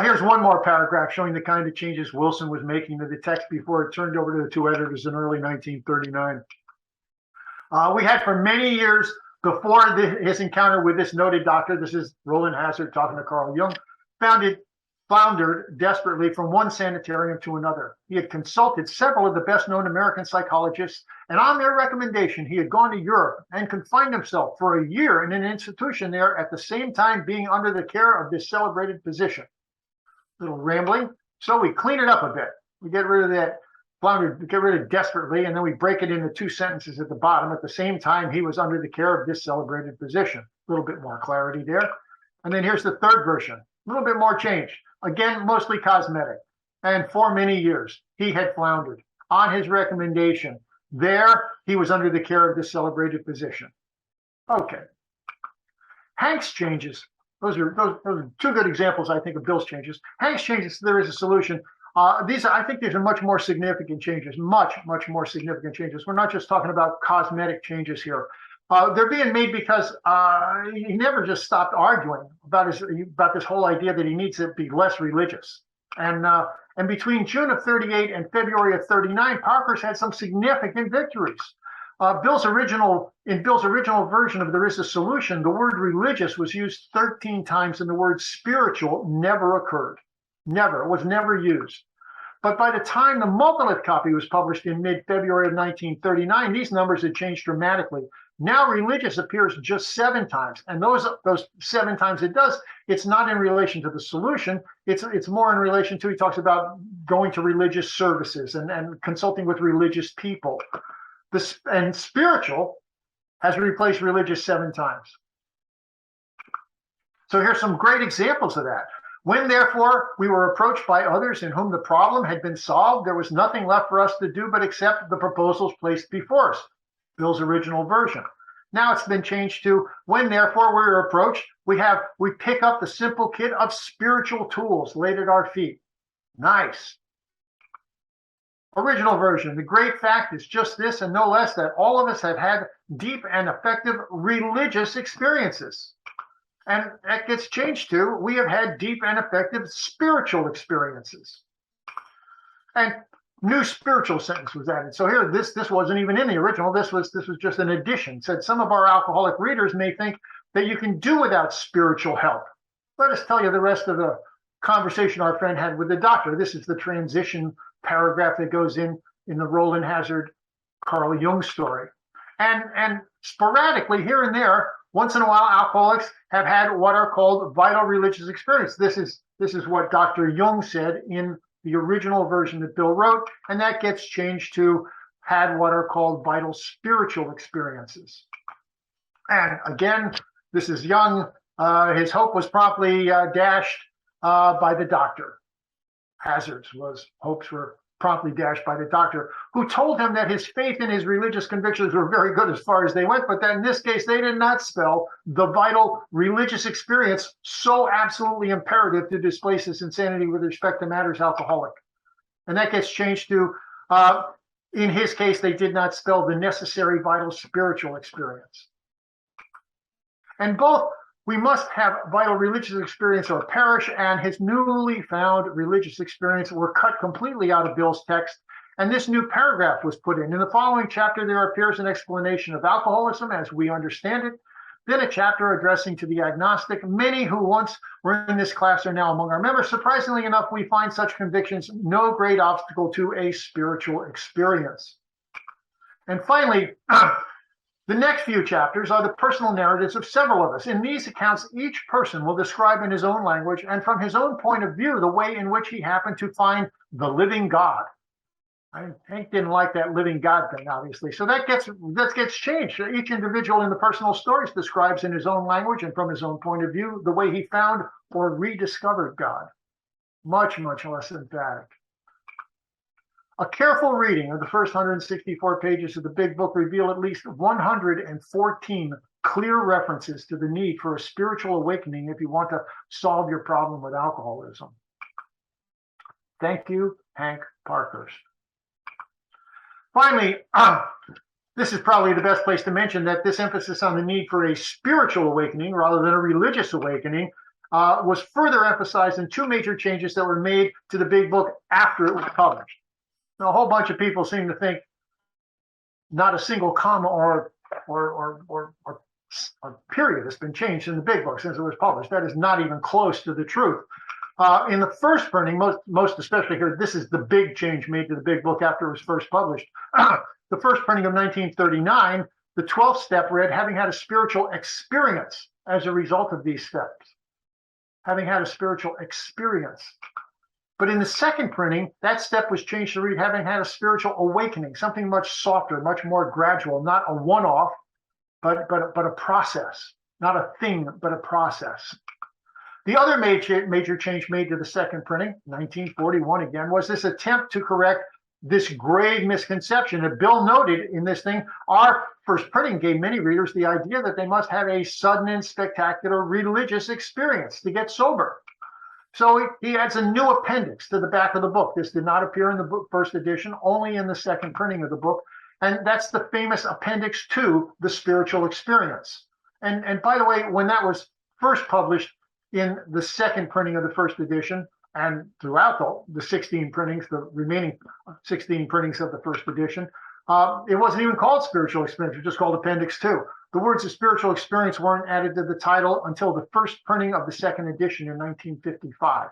Here's one more paragraph showing the kind of changes Wilson was making to the text before it turned over to the 2 editors in early 1939. We had for many years before his encounter with this noted doctor, this is Roland Hazard talking to Carl Jung, found it floundered desperately from one sanitarium to another. He had consulted several of the best-known American psychologists, and on their recommendation, he had gone to Europe and confined himself for a year in an institution there, at the same time being under the care of this celebrated physician. Little rambling, so we clean it up a bit. We get rid of that floundered, get rid of desperately, and then we break it into 2 sentences at the bottom. At the same time, he was under the care of this celebrated physician. A little bit more clarity there. And then here's the third version, a little bit more change. Again, mostly cosmetic. And for many years, he had floundered. On his recommendation, there he was under the care of this celebrated physician. Okay. Hank's changes. Those are 2 good examples, I think, of Bill's changes. Hank's changes, there is a solution. I think these are much more significant changes, much more significant changes. We're not just talking about cosmetic changes here. They're being made because he never just stopped arguing about this whole idea that he needs to be less religious. And between June of 38 and February of 39, Parkhurst had some significant victories. Bill's original version of There Is a Solution, the word religious was used 13 times, and the word spiritual never occurred. Never. It was never used. But by the time the Multilith Copy was published in mid-February of 1939, these numbers had changed dramatically. Now religious appears just 7 times, and those 7 times it does, it's not in relation to the solution. It's more in relation to, he talks about going to religious services and consulting with religious people. And spiritual has replaced religious 7 times. So here's some great examples of that. When, therefore, we were approached by others in whom the problem had been solved, there was nothing left for us to do but accept the proposals placed before us. Bill's original version. Now it's been changed to, when, therefore, we were approached, we pick up the simple kit of spiritual tools laid at our feet. Nice. Original version. The great fact is just this and no less, that all of us have had deep and effective religious experiences. And that gets changed to, we have had deep and effective spiritual experiences. And new spiritual sentence was added. So here, this wasn't even in the original. This was just an addition. It said, some of our alcoholic readers may think that you can do without spiritual help. Let us tell you the rest of the conversation our friend had with the doctor. This is the transition paragraph that goes in the Roland Hazard, Carl Jung story. And sporadically, here and there, once in a while, alcoholics have had what are called vital religious experience. This is what Dr. Jung said in the original version that Bill wrote, and that gets changed to had what are called vital spiritual experiences. And again, this is Jung. His hope was promptly dashed by the doctor. Hazard's hopes were promptly dashed by the doctor, who told him that his faith and his religious convictions were very good as far as they went, but that in this case, they did not spell the vital religious experience so absolutely imperative to displace his insanity with respect to matters alcoholic. And that gets changed to, in his case, they did not spell the necessary vital spiritual experience. And both, we must have vital religious experience or perish, and his newly found religious experience were cut completely out of Bill's text, and this new paragraph was put in. In the following chapter, there appears an explanation of alcoholism as we understand it, then a chapter addressing to the agnostic. Many who once were in this class are now among our members. Surprisingly enough, we find such convictions no great obstacle to a spiritual experience. And finally, the next few chapters are the personal narratives of several of us. In these accounts, each person will describe in his own language and from his own point of view the way in which he happened to find the living God. Hank didn't like that living God thing, obviously. So that gets changed. Each individual in the personal stories describes in his own language and from his own point of view the way he found or rediscovered God. Much less emphatic. A careful reading of the first 164 pages of the big book reveal at least 114 clear references to the need for a spiritual awakening if you want to solve your problem with alcoholism. Thank you, Hank Parkhurst. Finally, this is probably the best place to mention that this emphasis on the need for a spiritual awakening rather than a religious awakening was further emphasized in 2 major changes that were made to the big book after it was published. Now, a whole bunch of people seem to think not a single comma or period has been changed in the big book since it was published. That is not even close to the truth. In the first printing, most especially here, this is the big change made to the big book after it was first published. The first printing of 1939, the 12th step read, having had a spiritual experience as a result of these steps. Having had a spiritual experience. But in the second printing, that step was changed to read, having had a spiritual awakening, something much softer, much more gradual, not a one-off, but a process, not a thing, but a process. The other major change made to the second printing, 1941 again, was this attempt to correct this grave misconception that Bill noted in this thing. Our first printing gave many readers the idea that they must have a sudden and spectacular religious experience to get sober. So he adds a new appendix to the back of the book. This did not appear in the book first edition, only in the second printing of the book. And that's the famous Appendix 2, the spiritual experience. And by the way, when that was first published in the second printing of the first edition, and throughout the 16 printings, the remaining 16 printings of the first edition, it wasn't even called spiritual experience, it was just called Appendix 2. The words of spiritual experience weren't added to the title until the first printing of the second edition in 1955.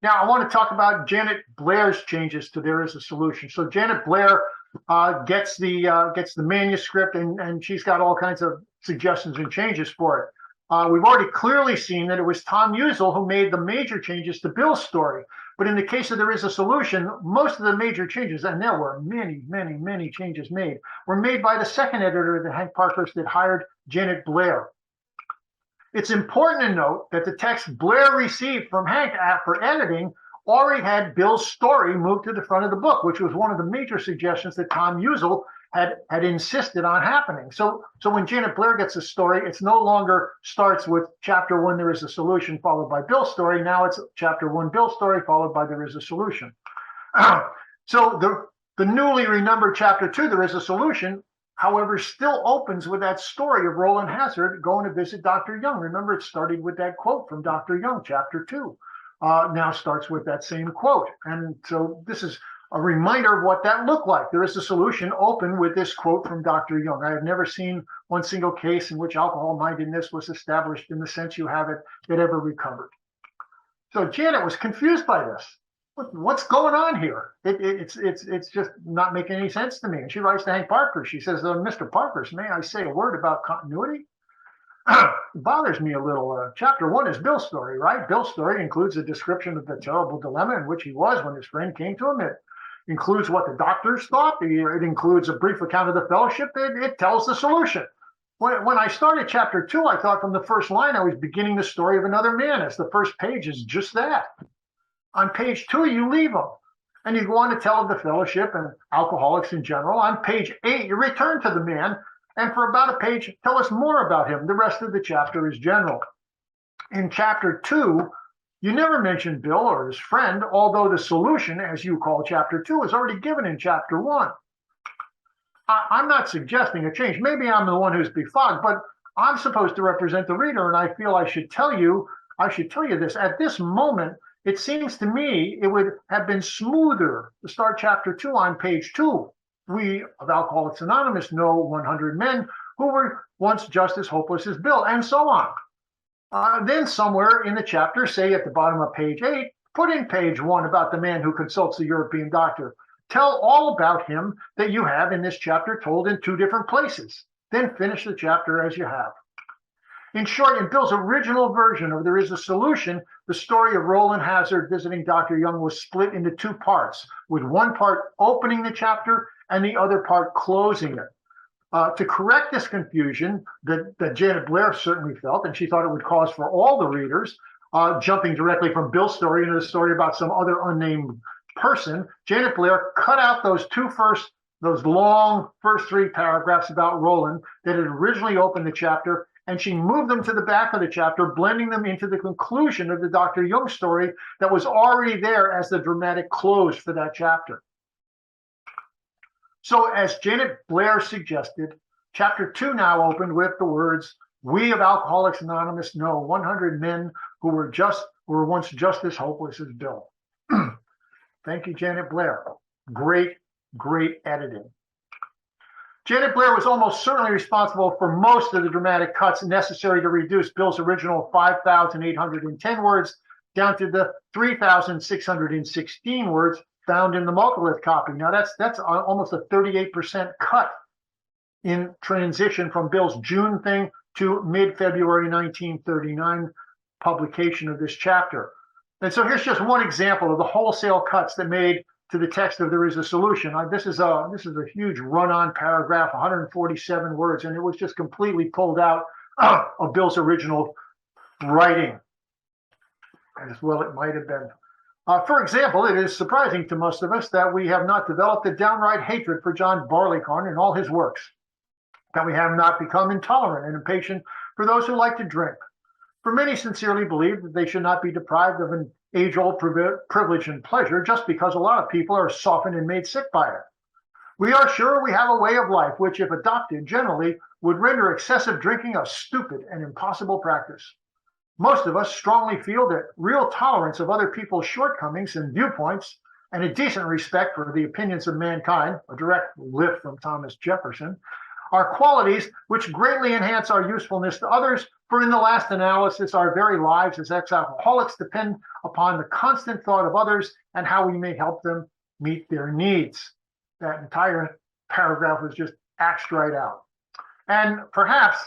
Now, I want to talk about Janet Blair's changes to There Is a Solution. So Janet Blair gets the manuscript, and she's got all kinds of suggestions and changes for it. We've already clearly seen that it was Tom Usel who made the major changes to Bill's story. But in the case of There Is a Solution, most of the major changes, and there were many, many, many changes made, were made by the second editor that Hank Parkhurst had hired, Janet Blair. It's important to note that the text Blair received from Hank for editing already had Bill's story moved to the front of the book, which was one of the major suggestions that Tom Usel had insisted on happening. So when Janet Blair gets a story, it's no longer starts with chapter 1, There Is a Solution, followed by Bill's story. Now it's chapter 1, Bill's story, followed by There Is a Solution. So the newly renumbered chapter 2, There Is a Solution, however, still opens with that story of Roland Hazard going to visit Dr. Young. Remember, it started with that quote from Dr. Young, chapter 2. Now starts with that same quote. And so this is a reminder of what that looked like. There Is a Solution open with this quote from Dr. Young. I have never seen one single case in which alcohol mindedness was established in the sense you have it that ever recovered. So Janet was confused by this. What's going on here? It's just not making any sense to me. And she writes to Hank Parkhurst. She says, Mr. Parkhurst, may I say a word about continuity? It bothers me a little. Chapter 1 is Bill's story, right? Bill's story includes a description of the terrible dilemma in which he was when his friend came to him. It includes what the doctors thought. It includes a brief account of the fellowship. It tells the solution. When I started chapter 2, I thought from the first line I was beginning the story of another man, as the first page is just that. On page 2, you leave him, and you go on to tell of the fellowship and alcoholics in general. On page 8, you return to the man, and for about a page, tell us more about him. The rest of the chapter is general. In chapter 2, you never mention Bill or his friend, although the solution, as you call chapter 2, is already given in chapter 1. I'm not suggesting a change. Maybe I'm the one who's befogged, but I'm supposed to represent the reader, and I feel I should tell you this. At this moment, it seems to me it would have been smoother to start chapter 2 on page 2. We of Alcoholics Anonymous know 100 men who were once just as hopeless as Bill, and so on. Then somewhere in the chapter, say at the bottom of page 8, put in page 1 about the man who consults the European doctor. Tell all about him that you have in this chapter told in 2 different places. Then finish the chapter as you have. In short, in Bill's original version of There Is a Solution, the story of Roland Hazard visiting Dr. Young was split into 2 parts, with one part opening the chapter and the other part closing it. To correct this confusion that Janet Blair certainly felt, and she thought it would cause for all the readers, jumping directly from Bill's story into the story about some other unnamed person, Janet Blair cut out those long first 3 paragraphs about Roland that had originally opened the chapter, and she moved them to the back of the chapter, blending them into the conclusion of the Dr. Young story that was already there as the dramatic close for that chapter. So as Janet Blair suggested, chapter 2 now opened with the words, we of Alcoholics Anonymous know 100 men who were once just as hopeless as Bill. Thank you, Janet Blair. Great, great editing. Janet Blair was almost certainly responsible for most of the dramatic cuts necessary to reduce Bill's original 5,810 words down to the 3,616 words found in the Multilith copy. Now that's almost a 38% cut in transition from Bill's June thing to mid-February 1939 publication of this chapter. And so here's just one example of the wholesale cuts that made to the text of There Is a Solution. This is a huge run-on paragraph, 147 words, and it was just completely pulled out of Bill's original writing, as well it might have been. For example, it is surprising to most of us that we have not developed a downright hatred for John Barleycorn in all his works, that we have not become intolerant and impatient for those who like to drink. For many sincerely believe that they should not be deprived of an age-old privilege and pleasure just because a lot of people are softened and made sick by it. We are sure we have a way of life which, if adopted generally, would render excessive drinking a stupid and impossible practice. Most of us strongly feel that real tolerance of other people's shortcomings and viewpoints and a decent respect for the opinions of mankind, a direct lift from Thomas Jefferson, are qualities which greatly enhance our usefulness to others, for in the last analysis, our very lives as ex-alcoholics depend upon the constant thought of others and how we may help them meet their needs. That entire paragraph was just axed right out. And perhaps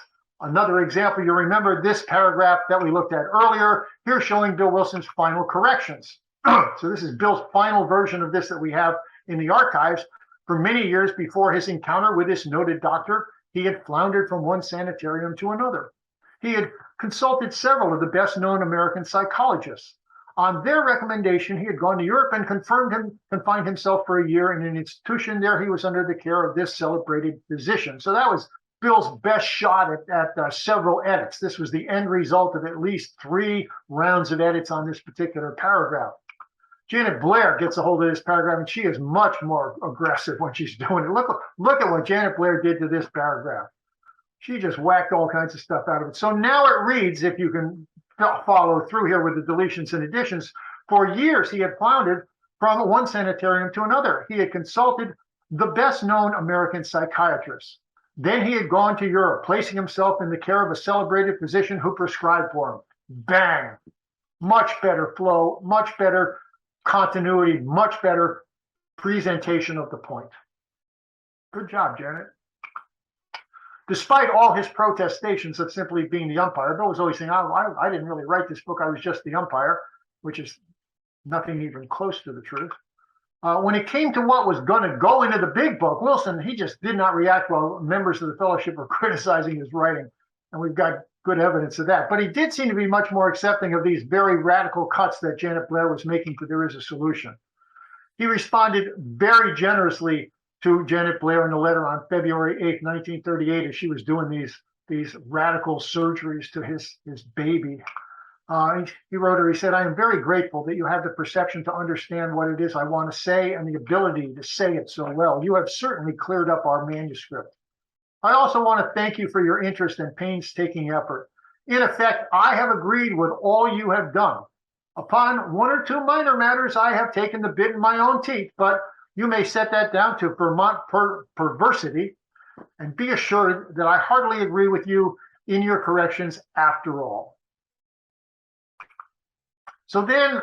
another example, you remember this paragraph that we looked at earlier, here showing Bill Wilson's final corrections. So this is Bill's final version of this that we have in the archives. For many years before his encounter with this noted doctor, he had floundered from one sanitarium to another. He had consulted several of the best-known American psychologists. On their recommendation, he had gone to Europe and confined himself for a year in an institution. There he was under the care of this celebrated physician. So that was Bill's best shot at several edits. This was the end result of at least 3 rounds of edits on this particular paragraph. Janet Blair gets a hold of this paragraph, and she is much more aggressive when she's doing it. Look at what Janet Blair did to this paragraph. She just whacked all kinds of stuff out of it. So now it reads, if you can follow through here with the deletions and additions, for years he had floundered from one sanitarium to another. He had consulted the best-known American psychiatrists. Then he had gone to Europe, placing himself in the care of a celebrated physician who prescribed for him. Bang! Much better flow, much better continuity, much better presentation of the point. Good job, Janet. Despite all his protestations of simply being the umpire, Bill was always saying, I didn't really write this book, I was just the umpire, which is nothing even close to the truth. When it came to what was going to go into the big book, Wilson, he just did not react while members of the fellowship were criticizing his writing. And we've got good evidence of that. But he did seem to be much more accepting of these very radical cuts that Janet Blair was making to There Is a Solution. He responded very generously to Janet Blair in a letter on February 8th, 1938, as she was doing these radical surgeries to his baby. He wrote her, he said, I am very grateful that you have the perception to understand what it is I want to say and the ability to say it so well. You have certainly cleared up our manuscript. I also want to thank you for your interest and painstaking effort. In effect, I have agreed with all you have done. Upon 1 or 2 minor matters, I have taken the bit in my own teeth, but you may set that down to Vermont perversity, and be assured that I heartily agree with you in your corrections after all. So then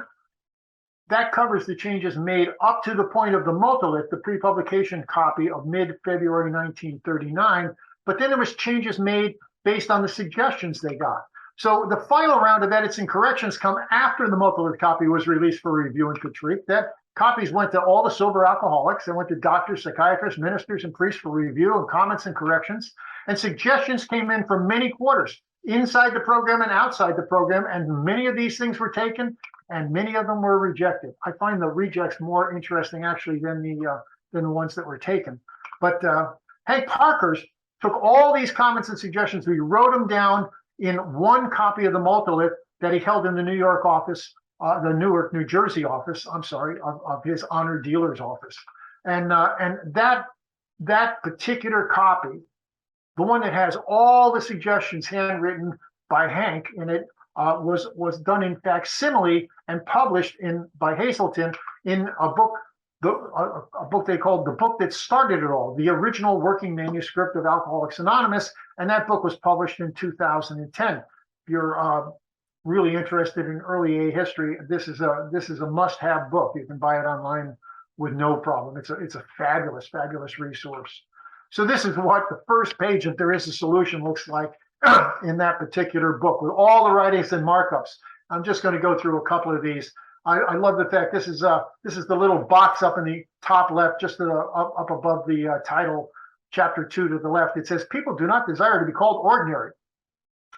that covers the changes made up to the point of the Multilith, the pre-publication copy of mid-February 1939, but then there was changes made based on the suggestions they got. So the final round of edits and corrections come after the Multilith copy was released for review and critique. That copies went to all the sober alcoholics. They went to doctors, psychiatrists, ministers, and priests for review and comments and corrections. And suggestions came in from many quarters, inside the program and outside the program, and many of these things were taken, and many of them were rejected. I find the rejects more interesting, actually, than the ones that were taken. But Hank Parkhurst took all these comments and suggestions, he wrote them down in one copy of the Multilith that he held in the New York office, the Newark, New Jersey office, of his honored dealer's office. And that particular copy, the one that has all the suggestions handwritten by Hank in it, was done in facsimile and published by Hazelton in a book a book they called The Book That Started It All, the original working manuscript of Alcoholics Anonymous, and that book was published in 2010. If you're really interested in early AA history, this is a must-have book. You can buy it online with no problem. It's a fabulous, fabulous resource. So this is what the first page of There Is a Solution looks like in that particular book, with all the writings and markups. I'm just going to go through a couple of these. I love the fact this is the little box up in the top left, just up above the title, chapter 2 to the left. It says, "People do not desire to be called ordinary."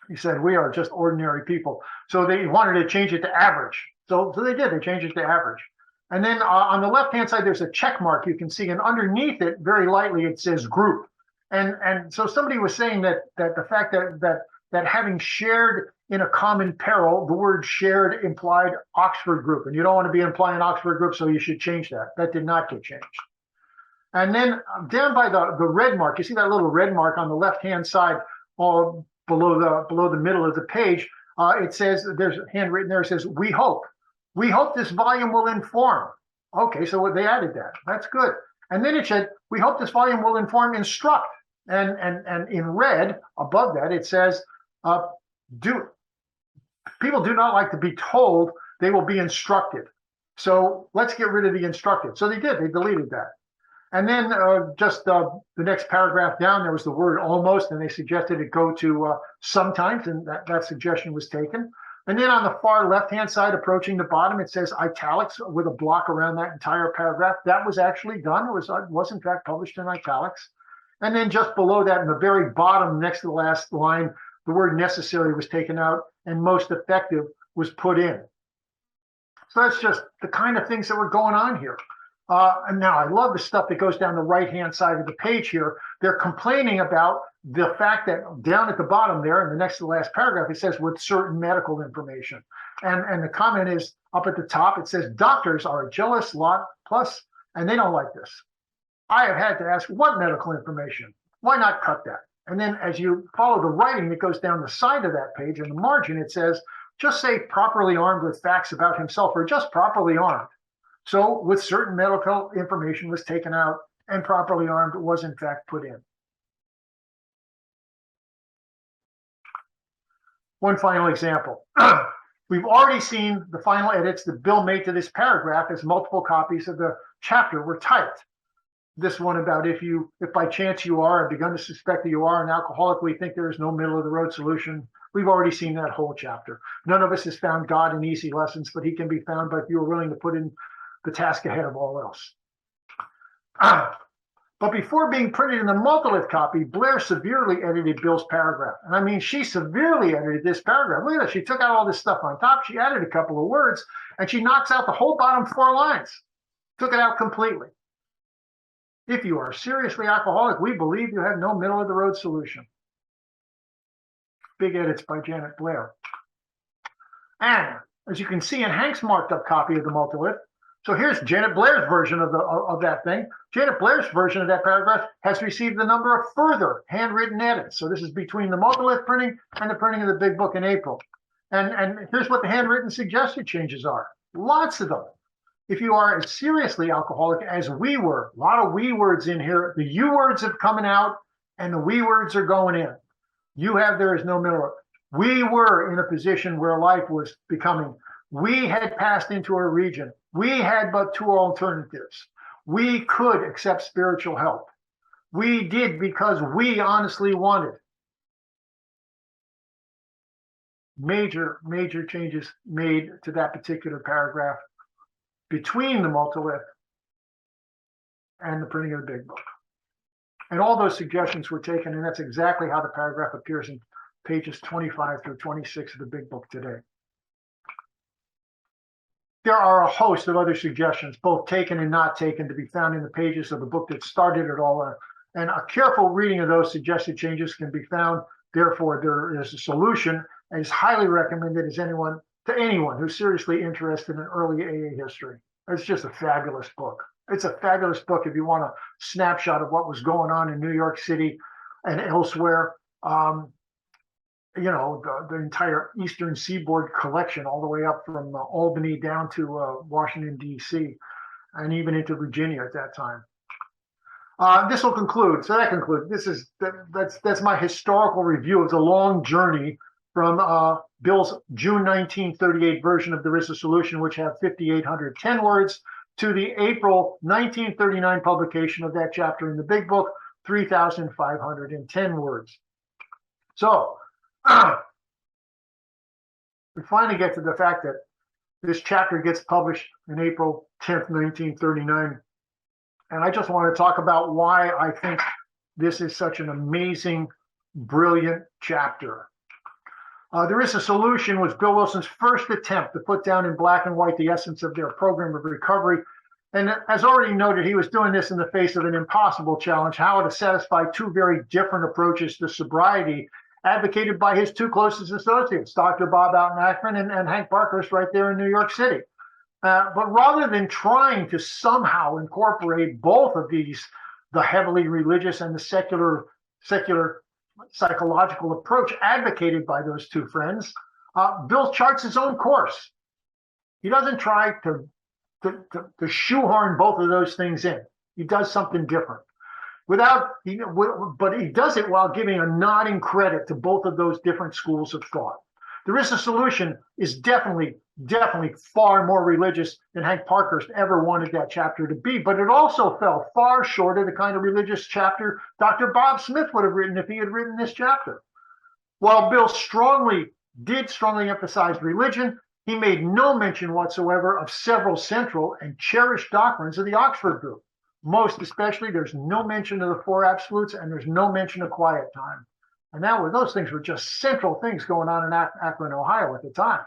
He said, "We are just ordinary people." So they wanted to change it to average. So they did. They changed it to average. And then on the left-hand side, there's a check mark you can see, and underneath it, very lightly, it says group. And so somebody was saying that the fact that having shared in a common peril, the word shared implied Oxford group, and you don't want to be implying Oxford group, so you should change that. That did not get changed. And then down by the red mark, you see that little red mark on the left-hand side, below the middle of the page. It says, there's handwritten there, it says, "We hope this volume will inform." Okay, so they added that. That's good. And then it said, "We hope this volume will inform, instruct." And in red above that, it says, people do not like to be told, they will be instructed. So let's get rid of the instructed. So they did. They deleted that. And then just the next paragraph down, there was the word almost, and they suggested it go to sometimes, and that suggestion was taken. And then on the far left-hand side, approaching the bottom, it says italics with a block around that entire paragraph. That was actually done. It was in fact published in italics. And then just below that, in the very bottom, next to the last line, the word necessary was taken out and most effective was put in. So that's just the kind of things that were going on here. And now I love the stuff that goes down the right-hand side of the page here. They're complaining about the fact that down at the bottom there, in the next to the last paragraph, it says with certain medical information. And the comment is up at the top, it says doctors are a jealous lot plus, and they don't like this. I have had to ask, what medical information? Why not cut that? And then as you follow the writing that goes down the side of that page, in the margin, it says, just say properly armed with facts about himself, or just properly armed. So with certain medical information was taken out and properly armed was in fact put in. One final example. We've already seen the final edits that Bill made to this paragraph as multiple copies of the chapter were typed. This one about if by chance you are, have begun to suspect that you are an alcoholic, we think there is no middle of the road solution. We've already seen that whole chapter. None of us has found God in easy lessons, but he can be found by if you are willing to put in the task ahead of all else. But before being printed in the Multilith copy, Blair severely edited Bill's paragraph. And I mean, she severely edited this paragraph. Look at that. She took out all this stuff on top. She added a couple of words, and she knocks out the whole bottom 4 lines. Took it out completely. If you are seriously alcoholic, we believe you have no middle of the road solution. Big edits by Janet Blair. And as you can see in Hank's marked up copy of the Multilith, so here's Janet Blair's version of that thing. Janet Blair's version of that paragraph has received a number of further handwritten edits. So this is between the Multilith printing and the printing of the big book in April. And here's what the handwritten suggested changes are. Lots of them. If you are as seriously alcoholic as we were, a lot of we words in here, the you words have coming out and the we words are going in. There is no middle. We were in a position where life was becoming, we had passed into a region. We had but 2 alternatives. We could accept spiritual help. We did because we honestly wanted. Major changes made to that particular paragraph between the Multilith and the printing of the big book. And all those suggestions were taken, and that's exactly how the paragraph appears in pages 25 through 26 of the big book today. There are a host of other suggestions, both taken and not taken, to be found in the pages of the book that started it all. And a careful reading of those suggested changes can be found. Therefore, there is a solution, and is highly recommended to anyone who's seriously interested in early AA history. It's just a fabulous book. It's a fabulous book if you want a snapshot of what was going on in New York City and elsewhere. The entire Eastern Seaboard collection, all the way up from Albany down to Washington, D.C. and even into Virginia at that time. This will conclude. So that concludes. That's my historical review of the long journey from Bill's June 1938 version of There Is a Solution, which have 5,810 words, to the April 1939 publication of that chapter in the Big Book, 3,510 words. So we finally get to the fact that this chapter gets published in April 10th, 1939. And I just want to talk about why I think this is such an amazing, brilliant chapter. There Is a Solution was Bill Wilson's first attempt to put down in black and white the essence of their program of recovery. And as already noted, he was doing this in the face of an impossible challenge, how to satisfy two very different approaches to sobriety advocated by his two closest associates, Dr. Bob out in Akron and Hank Parkhurst right there in New York City. But rather than trying to somehow incorporate both of these, the heavily religious and the secular psychological approach advocated by those two friends, Bill charts his own course. He doesn't try to shoehorn both of those things in. He does something different. But he does it while giving a nodding credit to both of those different schools of thought. There Is a Solution is definitely far more religious than Hank Parkhurst ever wanted that chapter to be, but it also fell far short of the kind of religious chapter Dr. Bob Smith would have written if he had written this chapter. While Bill strongly emphasize religion, he made no mention whatsoever of several central and cherished doctrines of the Oxford group. Most especially, there's no mention of the four absolutes, and there's no mention of quiet time. And those things were just central things going on in Akron, Ohio at the time.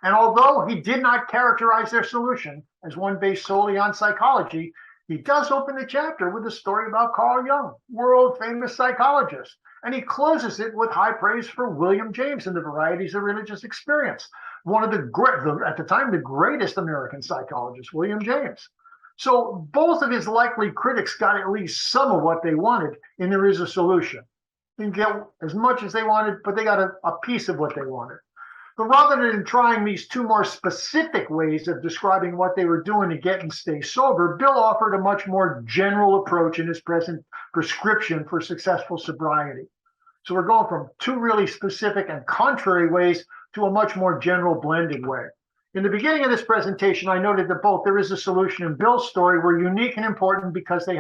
And although he did not characterize their solution as one based solely on psychology, he does open the chapter with a story about Carl Jung, world famous psychologist. And he closes it with high praise for William James and the varieties of religious experience. One of at the time, the greatest American psychologist, William James. So both of his likely critics got at least some of what they wanted in There Is a Solution. They didn't get as much as they wanted, but they got a piece of what they wanted. But rather than trying these two more specific ways of describing what they were doing to get and stay sober, Bill offered a much more general approach in his present prescription for successful sobriety. So we're going from two really specific and contrary ways to a much more general blended way. In the beginning of this presentation, I noted that both There Is a Solution and Bill's story were unique and important because in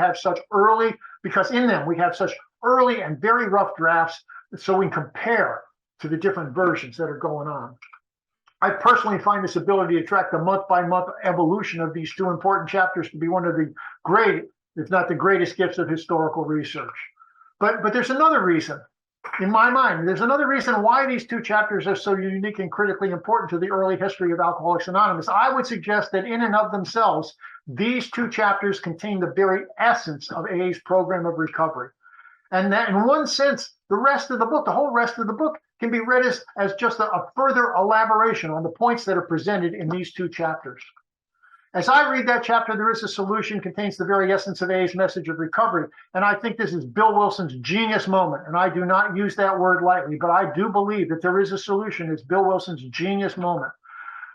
them we have such early and very rough drafts, so we can compare to the different versions that are going on. I personally find this ability to track the month-by-month evolution of these two important chapters to be one of the great, if not the greatest gifts of historical research. But there's another reason. In my mind, there's another reason why these two chapters are so unique and critically important to the early history of Alcoholics Anonymous. I would suggest that in and of themselves, these two chapters contain the very essence of AA's program of recovery. And that in one sense, the whole rest of the book can be read as just a further elaboration on the points that are presented in these two chapters. As I read that chapter, There Is a Solution contains the very essence of AA's message of recovery. And I think this is Bill Wilson's genius moment. And I do not use that word lightly, but I do believe that There Is a Solution is Bill Wilson's genius moment.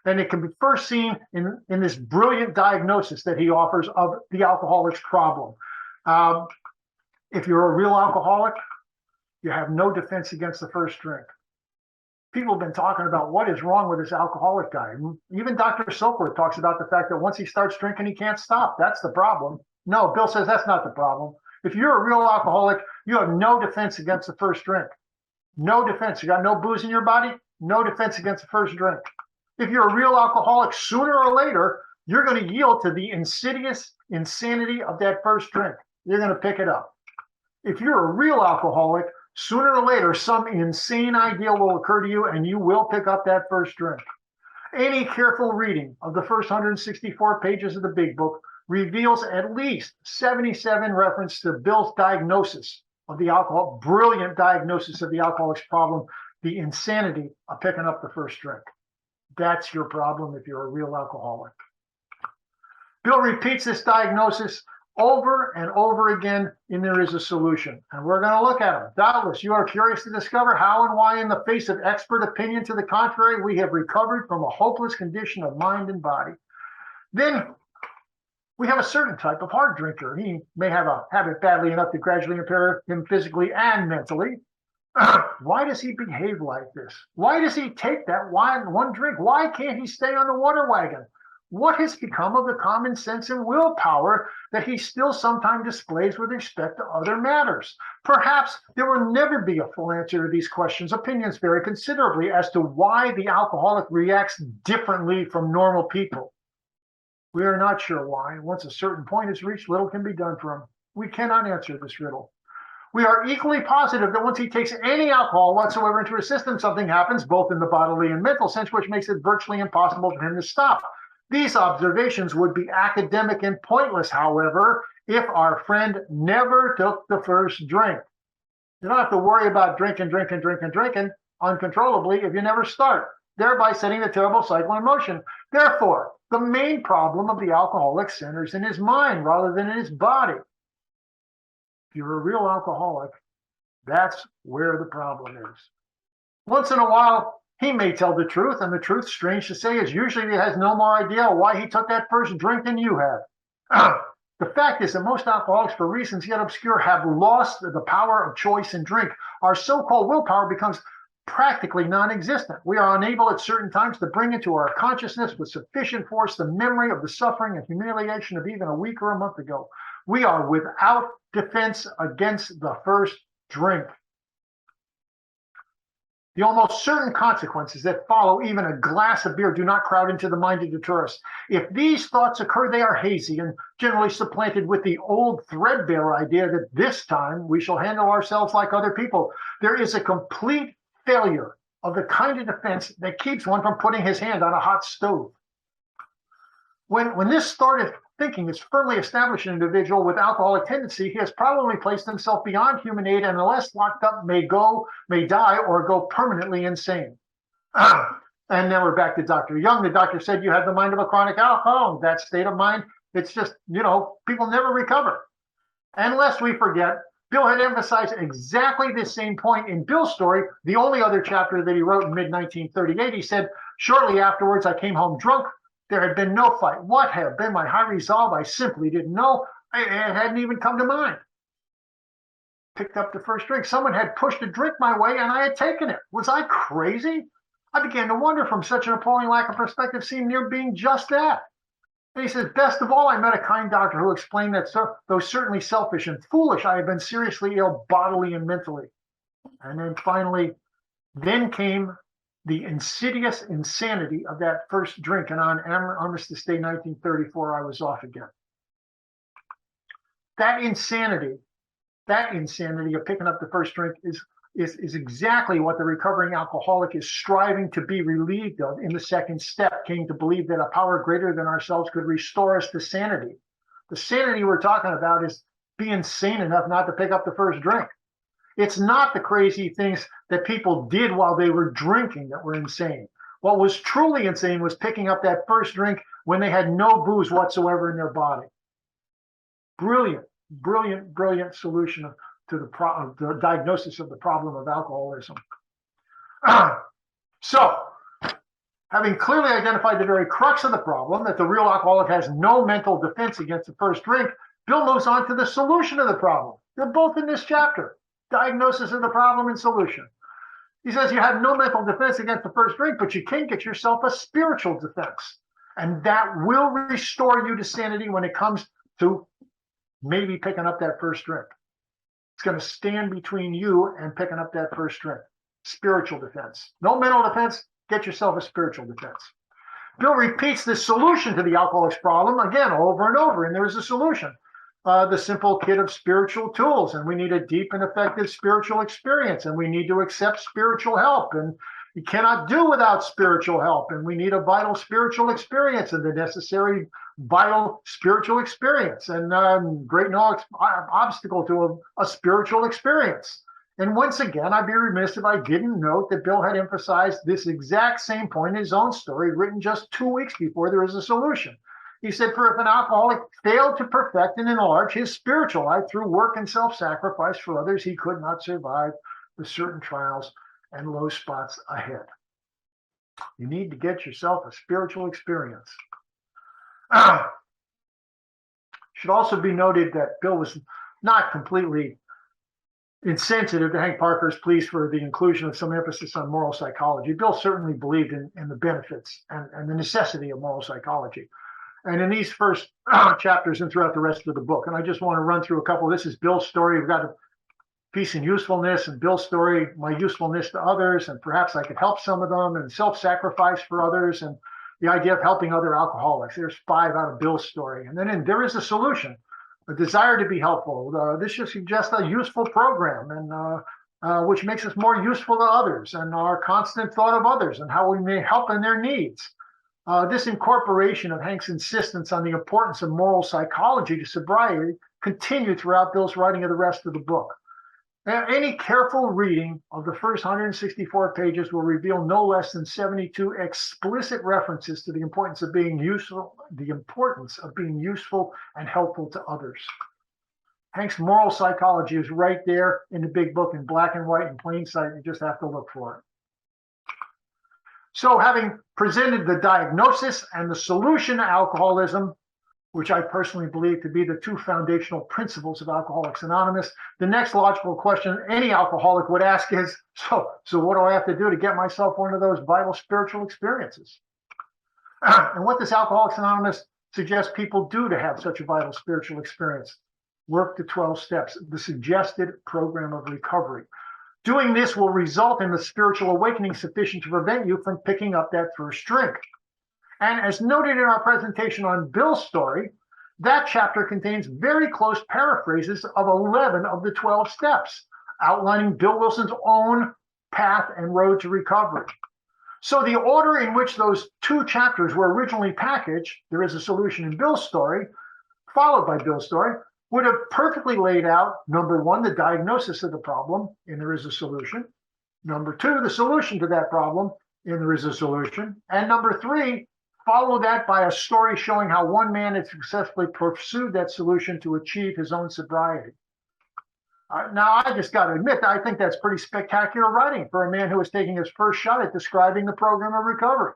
And it can be first seen in this brilliant diagnosis that he offers of the alcoholic's problem. If you're a real alcoholic, you have no defense against the first drink. People have been talking about what is wrong with this alcoholic guy. Even Dr. Silkworth talks about the fact that once he starts drinking, he can't stop. That's the problem. No, Bill says that's not the problem. If you're a real alcoholic, you have no defense against the first drink. No defense. You got no booze in your body, no defense against the first drink. If you're a real alcoholic, sooner or later, you're going to yield to the insidious insanity of that first drink. You're going to pick it up. If you're a real alcoholic, sooner or later, some insane idea will occur to you and you will pick up that first drink. Any careful reading of the first 164 pages of the Big Book reveals at least 77 references to Bill's diagnosis of the alcohol, brilliant diagnosis of the alcoholic's problem, the insanity of picking up the first drink. That's your problem if you're a real alcoholic. Bill repeats this diagnosis over and over again in There Is a Solution. And we're going to look at them. Doubtless, you are curious to discover how and why, in the face of expert opinion to the contrary, we have recovered from a hopeless condition of mind and body. Then we have a certain type of hard drinker. He may have a habit badly enough to gradually impair him physically and mentally. Why does he behave like this? Why does he take that one drink? Why can't he stay on the water wagon? What has become of the common sense and willpower that he still sometimes displays with respect to other matters? Perhaps there will never be a full answer to these questions. Opinions vary considerably as to why the alcoholic reacts differently from normal people. We are not sure why. Once a certain point is reached, little can be done for him. We cannot answer this riddle. We are equally positive that once he takes any alcohol whatsoever into his system, something happens, both in the bodily and mental sense, which makes it virtually impossible for him to stop. These observations would be academic and pointless, however, if our friend never took the first drink. You don't have to worry about drinking uncontrollably if you never start, thereby setting the terrible cycle in motion. Therefore, the main problem of the alcoholic centers in his mind rather than in his body. If you're a real alcoholic, that's where the problem is. Once in a while, he may tell the truth, and the truth, strange to say, is usually he has no more idea why he took that first drink than you have. The fact is that most alcoholics, for reasons yet obscure, have lost the power of choice in drink. Our so-called willpower becomes practically non-existent. We are unable at certain times to bring into our consciousness with sufficient force the memory of the suffering and humiliation of even a week or a month ago. We are without defense against the first drink. The almost certain consequences that follow even a glass of beer do not crowd into the mind to deter us. If these thoughts occur, they are hazy and generally supplanted with the old threadbare idea that this time we shall handle ourselves like other people. There is a complete failure of the kind of defense that keeps one from putting his hand on a hot stove. When this sort of thinking is firmly established in an individual with alcoholic tendency, he has probably placed himself beyond human aid and unless locked up may die or go permanently insane. And then we're back to Dr. Young. The doctor said you had the mind of a chronic alcoholic. That state of mind, it's just, people never recover. And lest we forget, Bill had emphasized exactly the same point in Bill's story, the only other chapter that he wrote in mid-1938. He said, shortly afterwards, I came home drunk. There had been no fight. What had been my high resolve? I simply didn't know. It hadn't even come to mind. Picked up the first drink. Someone had pushed a drink my way and I had taken it. Was I crazy? I began to wonder from such an appalling lack of perspective seemed near being just that. And he says, best of all, I met a kind doctor who explained that though certainly selfish and foolish, I had been seriously ill bodily and mentally. And then finally, then came the insidious insanity of that first drink. And on Armistice Day 1934, I was off again. That insanity of picking up the first drink is exactly what the recovering alcoholic is striving to be relieved of in the second step, came to believe that a power greater than ourselves could restore us to sanity. The sanity we're talking about is being sane enough not to pick up the first drink. It's not the crazy things that people did while they were drinking that were insane. What was truly insane was picking up that first drink when they had no booze whatsoever in their body. Brilliant solution to the diagnosis of the problem of alcoholism. So, having clearly identified the very crux of the problem, that the real alcoholic has no mental defense against the first drink, Bill moves on to the solution of the problem. They're both in this chapter. Diagnosis of the problem and solution. He says you have no mental defense against the first drink, but you can get yourself a spiritual defense. And that will restore you to sanity when it comes to maybe picking up that first drink. It's going to stand between you and picking up that first drink. Spiritual defense. No mental defense, get yourself a spiritual defense. Bill repeats this solution to the alcoholic's problem again over and over, and there's a solution. The simple kit of spiritual tools, and we need a deep and effective spiritual experience, and we need to accept spiritual help, and you cannot do without spiritual help, and we need a vital spiritual experience and the necessary vital spiritual experience, and great no obstacle to a spiritual experience. And once again, I'd be remiss if I didn't note that Bill had emphasized this exact same point in his own story, written just 2 weeks before there is a solution. He said, for if an alcoholic failed to perfect and enlarge his spiritual life through work and self-sacrifice for others, he could not survive the certain trials and low spots ahead. You need to get yourself a spiritual experience. Should also be noted that Bill was not completely insensitive to Hank Parkhurst's pleas for the inclusion of some emphasis on moral psychology. Bill certainly believed in the benefits and the necessity of moral psychology. And in these first chapters and throughout the rest of the book, and I just want to run through a couple. This is Bill's story. We've got a peace and usefulness, and Bill's story, my usefulness to others, and perhaps I could help some of them, and self-sacrifice for others, and the idea of helping other alcoholics. There's 5 out of Bill's story. And then there is a solution, a desire to be helpful. This just suggests a useful program, and which makes us more useful to others, and our constant thought of others and how we may help in their needs. This incorporation of Hank's insistence on the importance of moral psychology to sobriety continued throughout Bill's writing of the rest of the book. Any careful reading of the first 164 pages will reveal no less than 72 explicit references to the importance of being useful and helpful to others. Hank's moral psychology is right there in the big book in black and white in plain sight. You just have to look for it. So, having presented the diagnosis and the solution to alcoholism, which I personally believe to be the 2 foundational principles of Alcoholics Anonymous, the next logical question any alcoholic would ask is, so what do I have to do to get myself one of those vital spiritual experiences? And what does Alcoholics Anonymous suggest people do to have such a vital spiritual experience? Work the 12 steps, the suggested program of recovery. Doing this will result in the spiritual awakening sufficient to prevent you from picking up that first drink. And as noted in our presentation on Bill's story, that chapter contains very close paraphrases of 11 of the 12 steps, outlining Bill Wilson's own path and road to recovery. So the order in which those 2 chapters were originally packaged, there is a solution in Bill's story, followed by Bill's story, would have perfectly laid out, number 1, the diagnosis of the problem, and there is a solution. Number 2, the solution to that problem, and there is a solution. And number 3, follow that by a story showing how one man had successfully pursued that solution to achieve his own sobriety. Now, I just got to admit, I think that's pretty spectacular writing for a man who was taking his first shot at describing the program of recovery.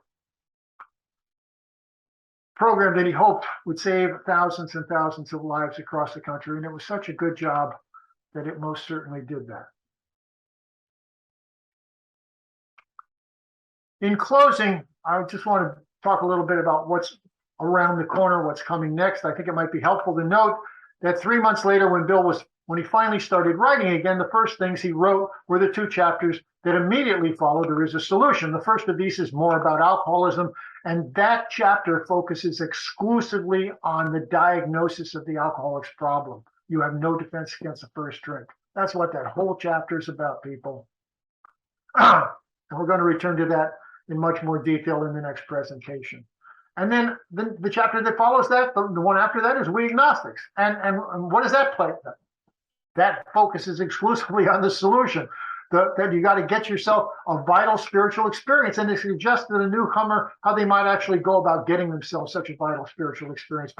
Program that he hoped would save thousands and thousands of lives across the country, and it was such a good job that it most certainly did that. In closing, I just want to talk a little bit about what's around the corner, what's coming next. I think it might be helpful to note that 3 months later, when he finally started writing again, the first things he wrote were the 2 chapters that immediately followed There Is a Solution. The first of these is more about alcoholism, and that chapter focuses exclusively on the diagnosis of the alcoholic's problem. You have no defense against the first drink. That's what that whole chapter is about, people. And we're going to return to that in much more detail in the next presentation. And then the chapter that follows that, the one after that, is We Agnostics. And what does that play? That focuses exclusively on the solution. That you got to get yourself a vital spiritual experience, and it suggests to the newcomer how they might actually go about getting themselves such a vital spiritual experience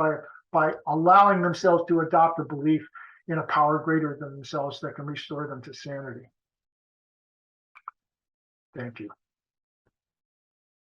by allowing themselves to adopt a belief in a power greater than themselves that can restore them to sanity. Thank you.